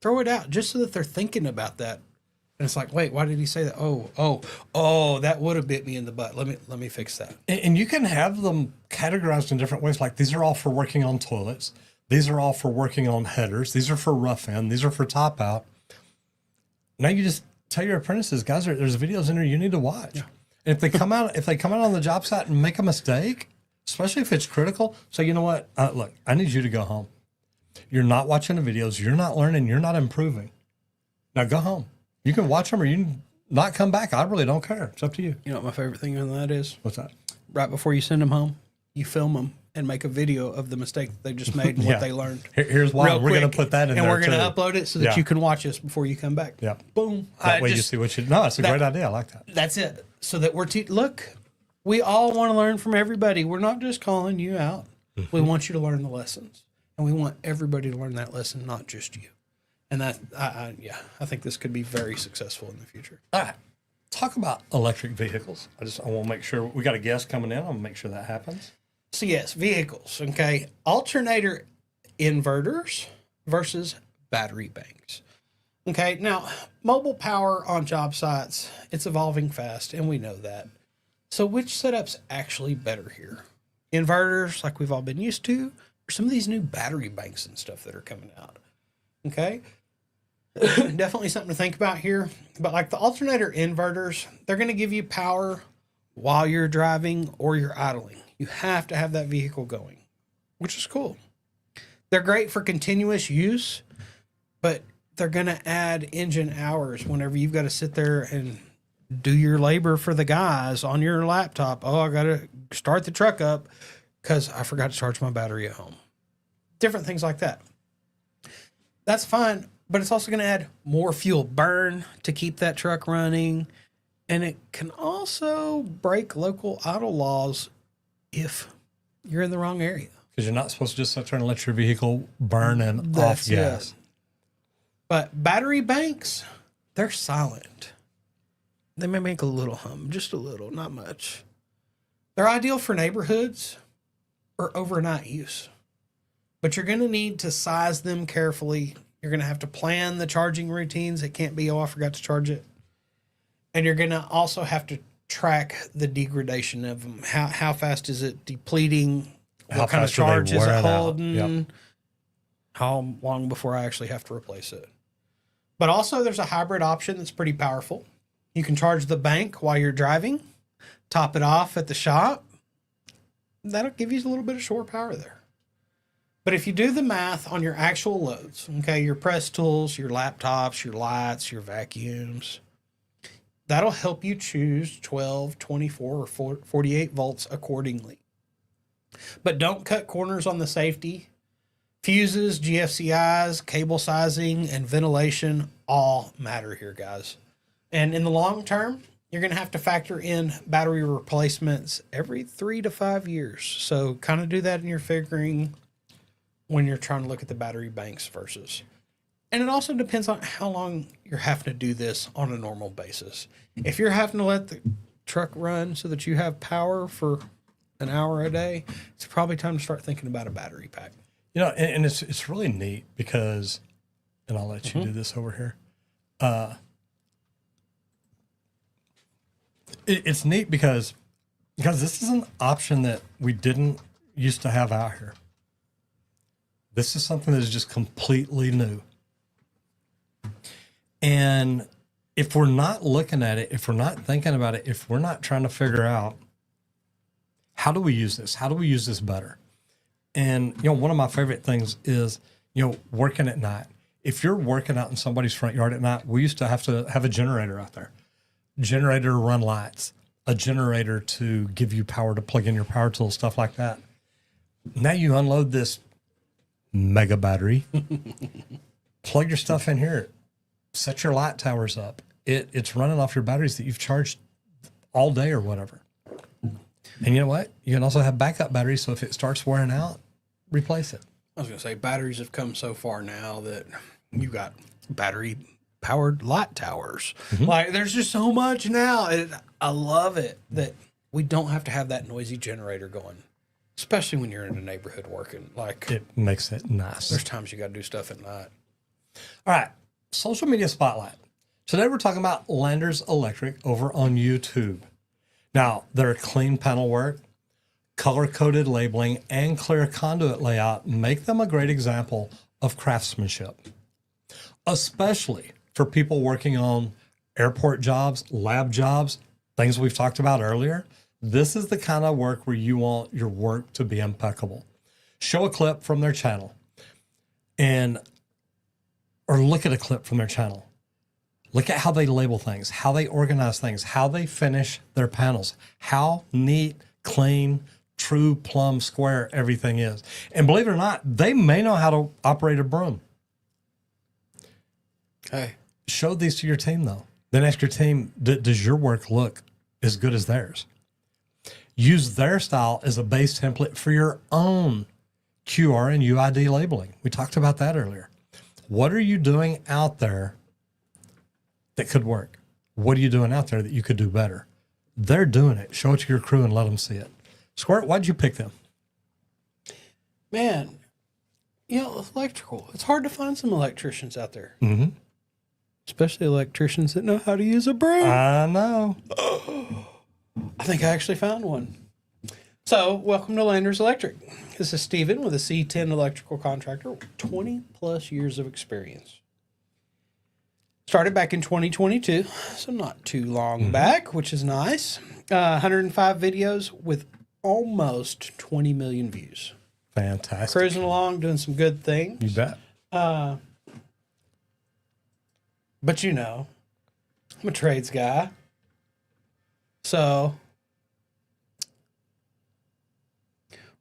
throw it out just so that they're thinking about that. And it's like, wait, why did he say that? Oh, that would have bit me in the butt. Let me fix that. And you can have them categorized in different ways. Like these are all for working on toilets. These are all for working on headers. These are for rough end. These are for top out. Now you just tell your apprentices, guys, there's videos in there you need to watch. Yeah. And if they come out on the job site and make a mistake, especially if it's critical, say, you know what? Look, I need you to go home. You're not watching the videos. You're not learning. You're not improving. Now go home. You can watch them or you can not come back. I really don't care. It's up to you. You know what my favorite thing on that is? What's that? Right before you send them home, you film them and make a video of the mistake that they just made and what they learned. Here's why. Real We're going quick, to put that in and there we're going to too. upload it so that you can watch this before you come back. Yeah. Boom. That way you see what you... No, it's a great idea. I like that. That's it. So that we're... Look, we all want to learn from everybody. We're not just calling you out. We want you to learn the lessons. And we want everybody to learn that lesson, not just you. And that, I think this could be very successful in the future. All right. Talk about electric vehicles. I want to make sure we got a guest coming in. I want to make sure that happens. So yes, vehicles. Okay, alternator inverters versus battery banks. Okay, now mobile power on job sites, it's evolving fast, and we know that. So which setup's actually better here? Inverters, like we've all been used to, or some of these new battery banks and stuff that are coming out? Okay. Definitely something to think about here. But like the alternator inverters, they're going to give you power while you're driving or you're idling. You have to have that vehicle going, which is cool. They're great for continuous use, but they're going to add engine hours whenever you've got to sit there and do your labor for the guys on your laptop. Oh, I got to start the truck up because I forgot to charge my battery at home. Different things like that. That's fine. But it's also going to add more fuel burn to keep that truck running. And it can also break local idle laws if you're in the wrong area. Because you're not supposed to just sit there and let your vehicle burn and off gas. It. But battery banks, they're silent. They may make a little hum, just a little, not much. They're ideal for neighborhoods or overnight use. But you're going to need to size them carefully. You're going to have to plan the charging routines. It can't be, oh, I forgot to charge it. And you're going to also have to track the degradation of them. How fast is it depleting? What kind of charge is it holding? Yep. How long before I actually have to replace it? But also there's a hybrid option that's pretty powerful. You can charge the bank while you're driving, top it off at the shop. That'll give you a little bit of shore power there. But if you do the math on your actual loads, okay, your press tools, your laptops, your lights, your vacuums, that'll help you choose 12, 24, or 48 volts accordingly. But don't cut corners on the safety. Fuses, GFCIs, cable sizing, and ventilation all matter here, guys. And in the long term, you're going to have to factor in battery replacements every 3 to 5 years. So kind of do that in your figuring when you're trying to look at the battery banks versus. And it also depends on how long you're having to do this on a normal basis. If you're having to let the truck run so that you have power for an hour a day, it's probably time to start thinking about a battery pack. You know, and it's really neat because, and I'll let you do this over here. It's neat because this is an option that we didn't used to have out here. This is something that is just completely new. And if we're not looking at it, if we're not thinking about it, if we're not trying to figure out how do we use this? How do we use this better? And, you know, one of my favorite things is, you know, working at night. If you're working out in somebody's front yard at night, we used to have a generator out there. generator to run lights, a generator to give you power to plug in your power tools, stuff like that. Now you unload this mega battery, plug your stuff in here, set your light towers up. It's running off your batteries that you've charged all day or whatever. And you know what? You can also have backup batteries. So if it starts wearing out, replace it. I was going to say, batteries have come so far now that you got battery powered light towers. Like, there's just so much now. I love it that we don't have to have that noisy generator going, especially when you're in a neighborhood working. Like, It makes it nice. there's times you got to do stuff at night. All right. Social media spotlight. Today we're talking about Landers Electric over on YouTube. Now, their clean panel work, color-coded labeling, and clear conduit layout make them a great example of craftsmanship, especially for people working on airport jobs, lab jobs, things we've talked about earlier. This is the kind of work where you want your work to be impeccable. Show a clip from their channel or look at a clip from their channel. Look at how they label things, how they organize things, how they finish their panels, how neat, clean, true, plumb, square everything is. And believe it or not, they may know how to operate a broom. Hey, Show these to your team, though. Then ask your team, does your work look as good as theirs? Use their style as a base template for your own QR and UID labeling. We talked about that earlier. What are you doing out there that could work? What are you doing out there that you could do better? They're doing it. Show it to your crew and let them see it. Squirt, why'd you pick them? man, electrical. It's hard to find some electricians out there, especially electricians that know how to use a broom. I know. I think I actually found one. So, welcome to Landers Electric. This is Steven with a C10 electrical contractor, 20 plus years of experience. Started back in 2022, so not too long back, which is nice. 105 videos with almost 20 million views. Fantastic. Cruising along, doing some good things. You bet. But I'm a trades guy. So,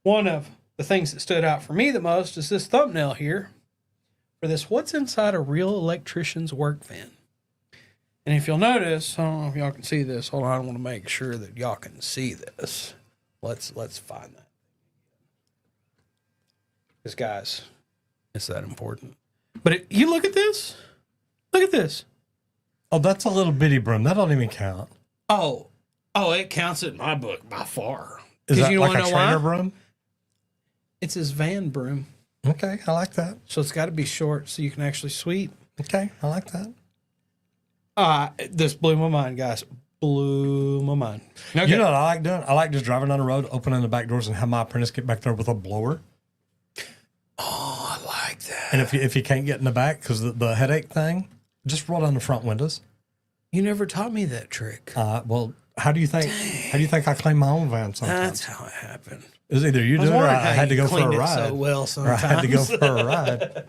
one of the things that stood out for me the most is this thumbnail here for this What's Inside a Real Electrician's Work Van. And if you'll notice, I don't know if y'all can see this. Hold on, I want to make sure that y'all can see this. Let's find that. Because, guys, it's that important. But you look at this. Look at this. Oh, that's a little bitty broom. That don't even count. Oh, it counts in my book by far. Is that you like wanna a know why? trainer broom? It's his van broom. Okay, I like that. So it's got to be short so you can actually sweep. Okay, I like that. This blew my mind, guys. Blew my mind. Okay. You know what I like doing? I like just driving down the road, opening the back doors, and have my apprentice get back there with a blower. Oh, I like that. And if you can't get in the back because the headache thing, just roll down the front windows. You never taught me that trick. Well, how do you think I clean my own van sometimes? That's how it happened. It was either you do it or I had to go for a ride. So well, or I sometimes. had to go for a ride.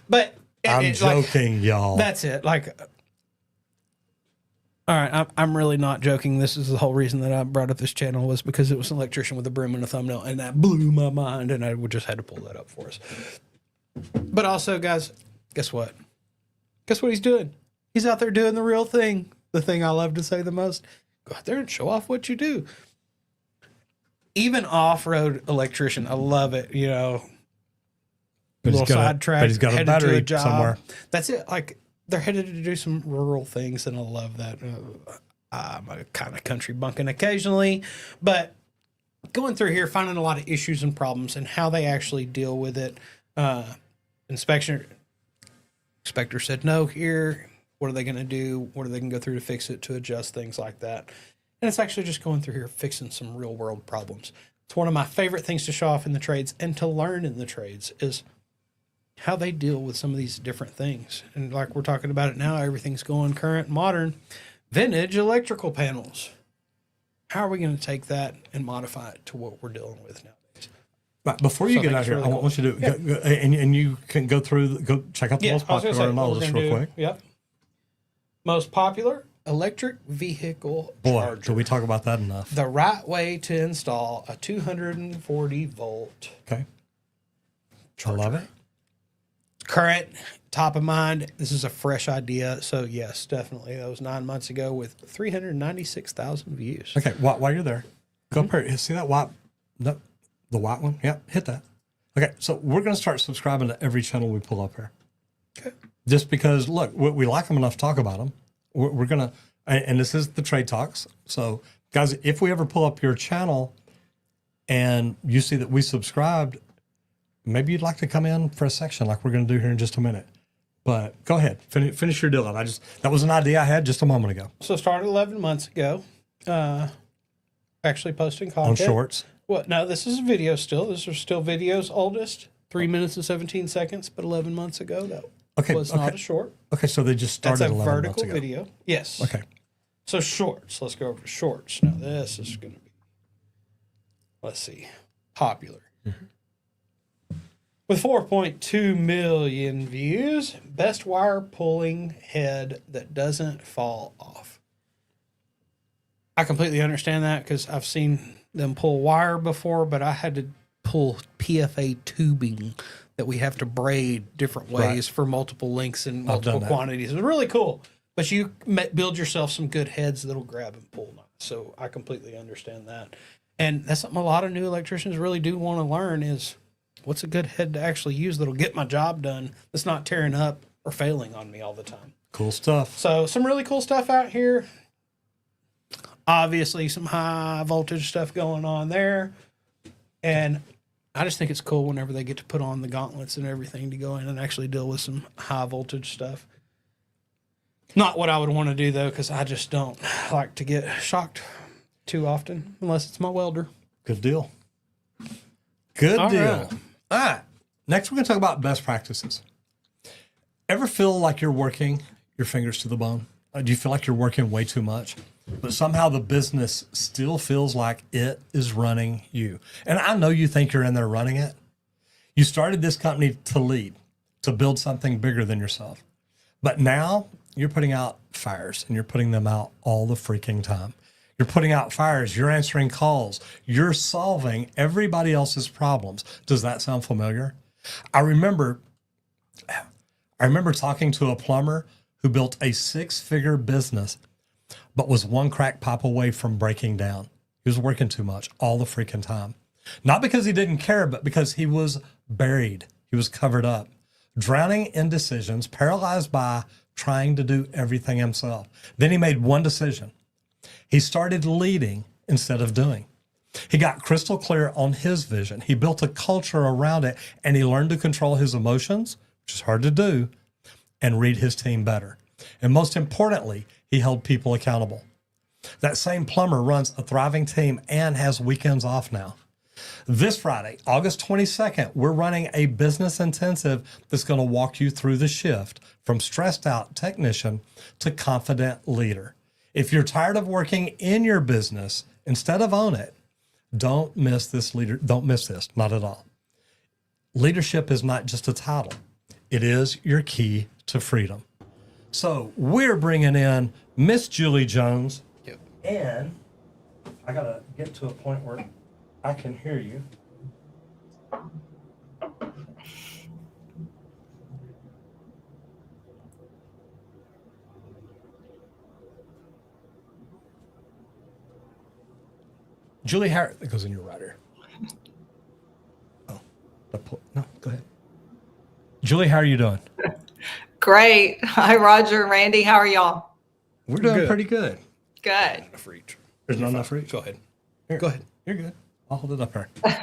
But I'm joking, y'all. That's it. Like, all right, I'm really not joking. This is the whole reason that I brought up this channel was because it was an electrician with a broom and a thumbnail, and that blew my mind, and I just had to pull that up for us. But also, guys, guess what? Guess what he's doing? He's out there doing the real thing. The thing I love to say the most. Go out there and show off what you do. Even off-road electrician, I love it. But Little sidetrack. He's got a headed to battery job. somewhere. That's it. Like, they're headed to do some rural things, and I love that. I'm a kind of country bumpkin occasionally, but going through here, finding a lot of issues and problems and how they actually deal with it. Inspector said no here. What are they going to do? What are they going to go through to fix it, to adjust things like that? And it's actually just going through here, fixing some real world problems. It's one of my favorite things to show off in the trades and to learn in the trades is how they deal with some of these different things. And like we're talking about it now, everything's going current, modern, vintage electrical panels. How are we going to take that and modify it to what we're dealing with nowadays? But before you So I get think out it's here, really I want you to go, and you can go check out the most popular and all this real quick. Yep. Most popular, electric vehicle Boy, charger. do we talk about that enough? The right way to install a 240 volt Okay. I love it. current, top of mind. This is a fresh idea. So yes, definitely. That was 9 months ago with 396,000 views. Okay, while you're there, go up here. See that white? No, the white one? Yeah, hit that. Okay, so we're going to start subscribing to every channel we pull up here. Okay. Just because, look, we like them enough to talk about them. We're going to, and this is the Trade Talks. So, guys, if we ever pull up your channel and you see that we subscribed, maybe you'd like to come in for a section like we're going to do here in just a minute. But go ahead, finish your deal. That was an idea I had just a moment ago. So started 11 months ago. Actually posting content. On shorts. Well, no, this is video still. This is still videos oldest. 3 minutes and 17 seconds, but 11 months ago, that was not a short. Okay, so they just That's started a 11 months vertical ago. video. Yes. Okay. So shorts. Let's go over to shorts. Now this is going to be, let's see, popular. With 4.2 million views, best wire pulling head that doesn't fall off. I completely understand that because I've seen them pull wire before, but I had to pull PFA tubing that we have to braid different ways for multiple lengths and multiple quantities. It's really cool. But you build yourself some good heads that'll grab and pull. So I completely understand that. And that's something a lot of new electricians really do want to learn is what's a good head to actually use that'll get my job done that's not tearing up or failing on me all the time. Cool stuff. So some really cool stuff out here. Obviously some high voltage stuff going on there. And I just think it's cool whenever they get to put on the gauntlets and everything to go in and actually deal with some high voltage stuff. Not what I would want to do, though, because I just don't like to get shocked too often, unless it's my welder. Good deal. Good All deal. right. All right. Next, we're going to talk about best practices. Ever feel like you're working your fingers to the bone? Do you feel like you're working way too much? But somehow the business still feels like it is running you. And I know you think you're in there running it. You started this company to lead, to build something bigger than yourself. But now you're putting out fires and you're putting them out all the freaking time. You're putting out fires. You're answering calls. You're solving everybody else's problems. Does that sound familiar? I remember talking to a plumber who built a 6-figure business, but was one crack pipe away from breaking down. He was working too much all the freaking time. Not because he didn't care, but because he was buried. He was covered up, drowning in decisions, paralyzed by trying to do everything himself. Then he made one decision. He started leading instead of doing. He got crystal clear on his vision. He built a culture around it, and he learned to control his emotions, which is hard to do, and read his team better. And most importantly, he held people accountable. That same plumber runs a thriving team and has weekends off now. This Friday, August 22nd, we're running a business intensive that's going to walk you through the shift from stressed out technician to confident leader. If you're tired of working in your business instead of own it, don't miss this, not at all. Leadership is not just a title. It is your key to freedom. So we're bringing in Miss Julie Jones. Yep. And I got to get to a point where I can hear you. Julie, how it goes in your rider. Oh, no, go ahead. Julie, how are you doing? Great. Hi, Roger, Randy. How are y'all? We're doing Good. pretty good. Good. Enough for each. There's not enough for each. Go ahead. Here. Go ahead. You're good. I'll hold it up here. All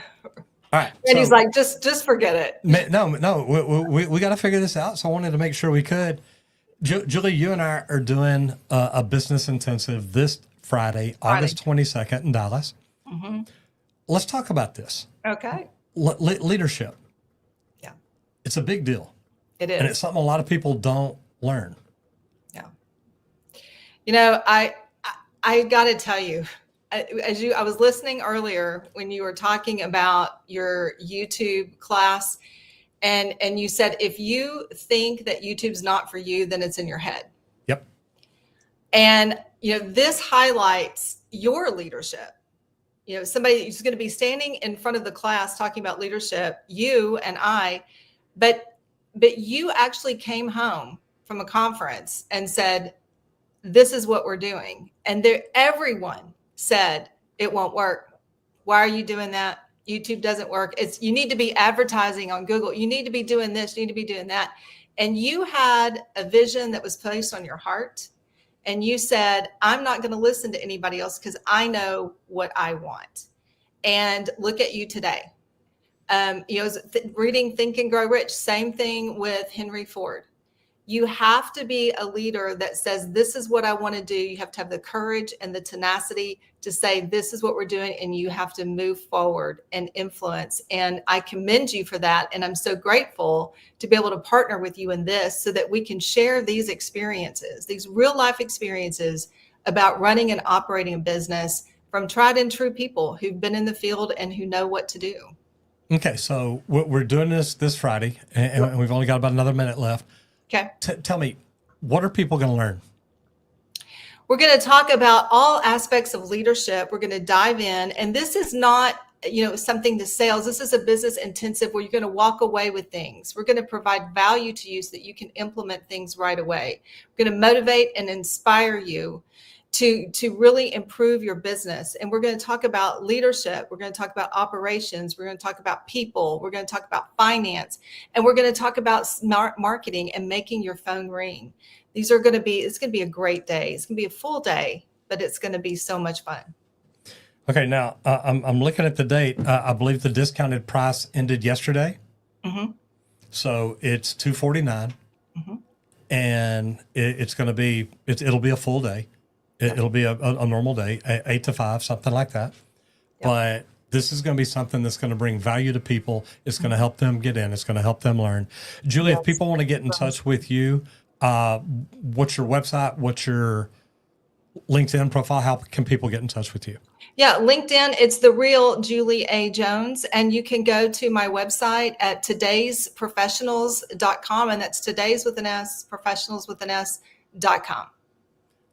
right. Randy's so- like, just forget it. No, we got to figure this out. So I wanted to make sure we could. Julie, you and I are doing a business intensive this Friday, August 22nd in Dallas. Mm-hmm. Let's talk about this. Okay. Leadership. Yeah, It's a big deal. it is. And it's something a lot of people don't learn. Yeah. You know, I got to tell you, I was listening earlier when you were talking about your YouTube class, and you said if you think that YouTube's not for you, then it's in your head. Yep. And, this highlights your leadership. Somebody who's going to be standing in front of the class talking about leadership, you and I, but you actually came home from a conference and said, this is what we're doing. And everyone said, it won't work. Why are you doing that? YouTube doesn't work. You need to be advertising on Google. You need to be doing this. You need to be doing that. And you had a vision that was placed on your heart. And you said, I'm not going to listen to anybody else because I know what I want. And look at you today. Reading Think and Grow Rich, same thing with Henry Ford. You have to be a leader that says, this is what I want to do. You have to have the courage and the tenacity to say, this is what we're doing. And you have to move forward and influence. And I commend you for that. And I'm so grateful to be able to partner with you in this so that we can share these experiences, these real life experiences about running and operating a business from tried and true people who've been in the field and who know what to do. Okay. So we're doing this Friday and we've only got about another minute left. Okay. Tell me, what are people going to learn? We're going to talk about all aspects of leadership. We're going to dive in. And this is not, something to sales. This is a business intensive where you're going to walk away with things. We're going to provide value to you so that you can implement things right away. We're going to motivate and inspire you to really improve your business. And we're going to talk about leadership. We're going to talk about operations. We're going to talk about people. We're going to talk about finance. And we're going to talk about smart marketing and making your phone ring. It's going to be a great day. It's going to be a full day, but it's going to be so much fun. Okay. Now I'm looking at the date. I believe the discounted price ended yesterday. Mm-hmm. So it's $249 Mm-hmm. and it'll be a full day. It'll be a normal day, 8 to 5, something like that. Yep. But this is going to be something that's going to bring value to people. It's going to help them get in. It's going to help them learn. Julie, if people want to get in touch with you, what's your website? What's your LinkedIn profile? How can people get in touch with you? Yeah, LinkedIn, it's The Real Julie A. Jones. And you can go to my website at todaysprofessionals.com. And that's today's with an S, professionals with an S.com.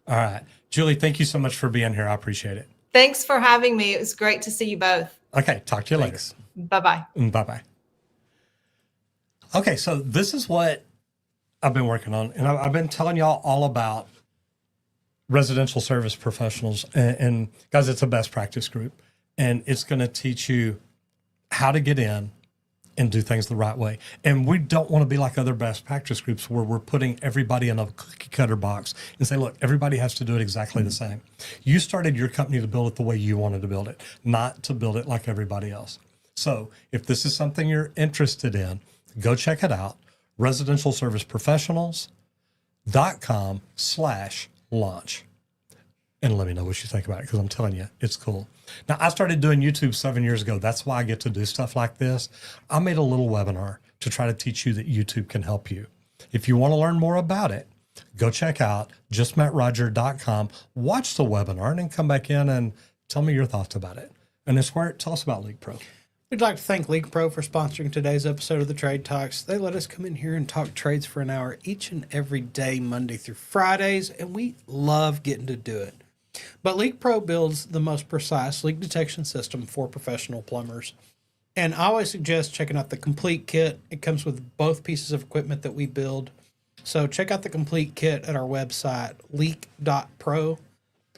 All right. Julie, thank you so much for being here. I appreciate it. Thanks for having me. It was great to see you both. Okay. Talk to you later. Bye-bye. Bye-bye. Okay. So this is what I've been working on. And I've been telling y'all all about residential service professionals. And guys, it's a best practice group. And it's going to teach you how to get in and do things the right way. And we don't want to be like other best practice groups where we're putting everybody in a cookie cutter box and say, look, everybody has to do it exactly the same. You started your company to build it the way you wanted to build it, not to build it like everybody else. So if this is something you're interested in, go check it out. residentialserviceprofessionals.com/launch. And let me know what you think about it, because I'm telling you, it's cool. Now, I started doing YouTube 7 years ago. That's why I get to do stuff like this. I made a little webinar to try to teach you that YouTube can help you. If you want to learn more about it, go check out justmettroger.com, watch the webinar, and then come back in and tell me your thoughts about it. And tell us about League Pro. We'd like to thank League Pro for sponsoring today's episode of the Trade Talks. They let us come in here and talk trades for an hour each and every day, Monday through Fridays, and we love getting to do it. But League Pro builds the most precise leak detection system for professional plumbers. And I always suggest checking out the complete kit. It comes with both pieces of equipment that we build. So check out the complete kit at our website, leak.pro.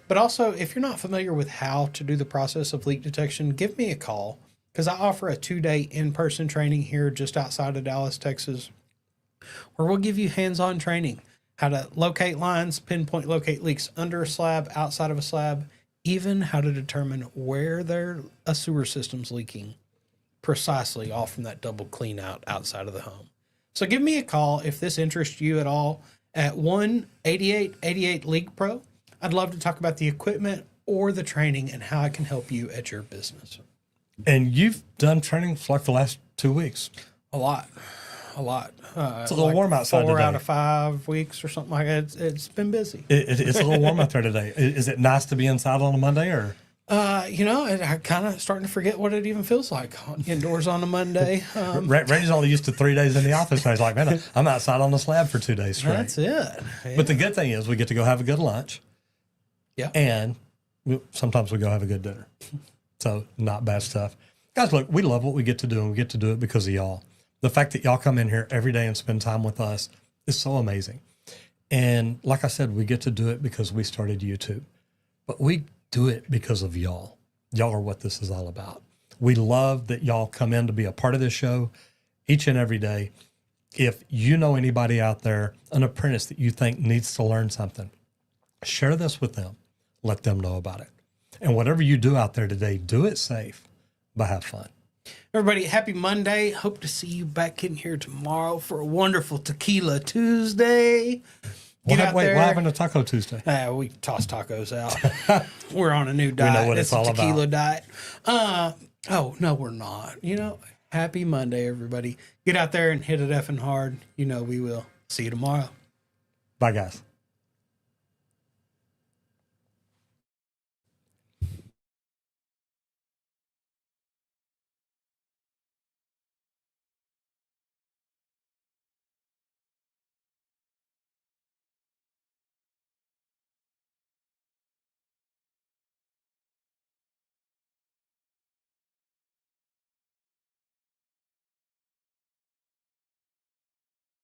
But also, if you're not familiar with how to do the process of leak detection, give me a call, because I offer a 2-day in-person training here just outside of Dallas, Texas, where we'll give you hands-on training. How to locate lines, pinpoint locate leaks under a slab, outside of a slab, even how to determine where a sewer system's leaking precisely, all from that double clean out outside of the home. So give me a call if this interests you at all at 1-8888-LEAGUE-PRO. I'd love to talk about the equipment or the training and how I can help you at your business. And you've done training for like the last 2 weeks. A lot. It's a little warm outside 4 today. out of 5 weeks or something like that. It's been busy. It's a little warm out there today. Is it nice to be inside on a Monday, or? I kind of starting to forget what it even feels like indoors on a Monday. Randy's only used to 3 days in the office. And he's like, man, I'm outside on the slab for 2 days straight. That's it. Yeah. But the good thing is we get to go have a good lunch. Yeah. And sometimes we go have a good dinner. So not bad stuff. Guys, look, we love what we get to do, and we get to do it because of y'all. The fact that y'all come in here every day and spend time with us is so amazing. And like I said, we get to do it because we started YouTube, but we do it because of y'all. Y'all are what this is all about. We love that y'all come in to be a part of this show each and every day. If you know anybody out there, an apprentice that you think needs to learn something, share this with them. Let them know about it. And whatever you do out there today, do it safe, but have fun. Everybody, happy Monday. Hope to see you back in here tomorrow for a wonderful Tequila Tuesday. What happened to Taco Tuesday? We toss tacos out. We're on a new diet. know what it's all a tequila about. diet. Oh, no, we're not. Happy Monday, everybody. Get out there and hit it effing hard. We will. See you tomorrow. Bye, guys.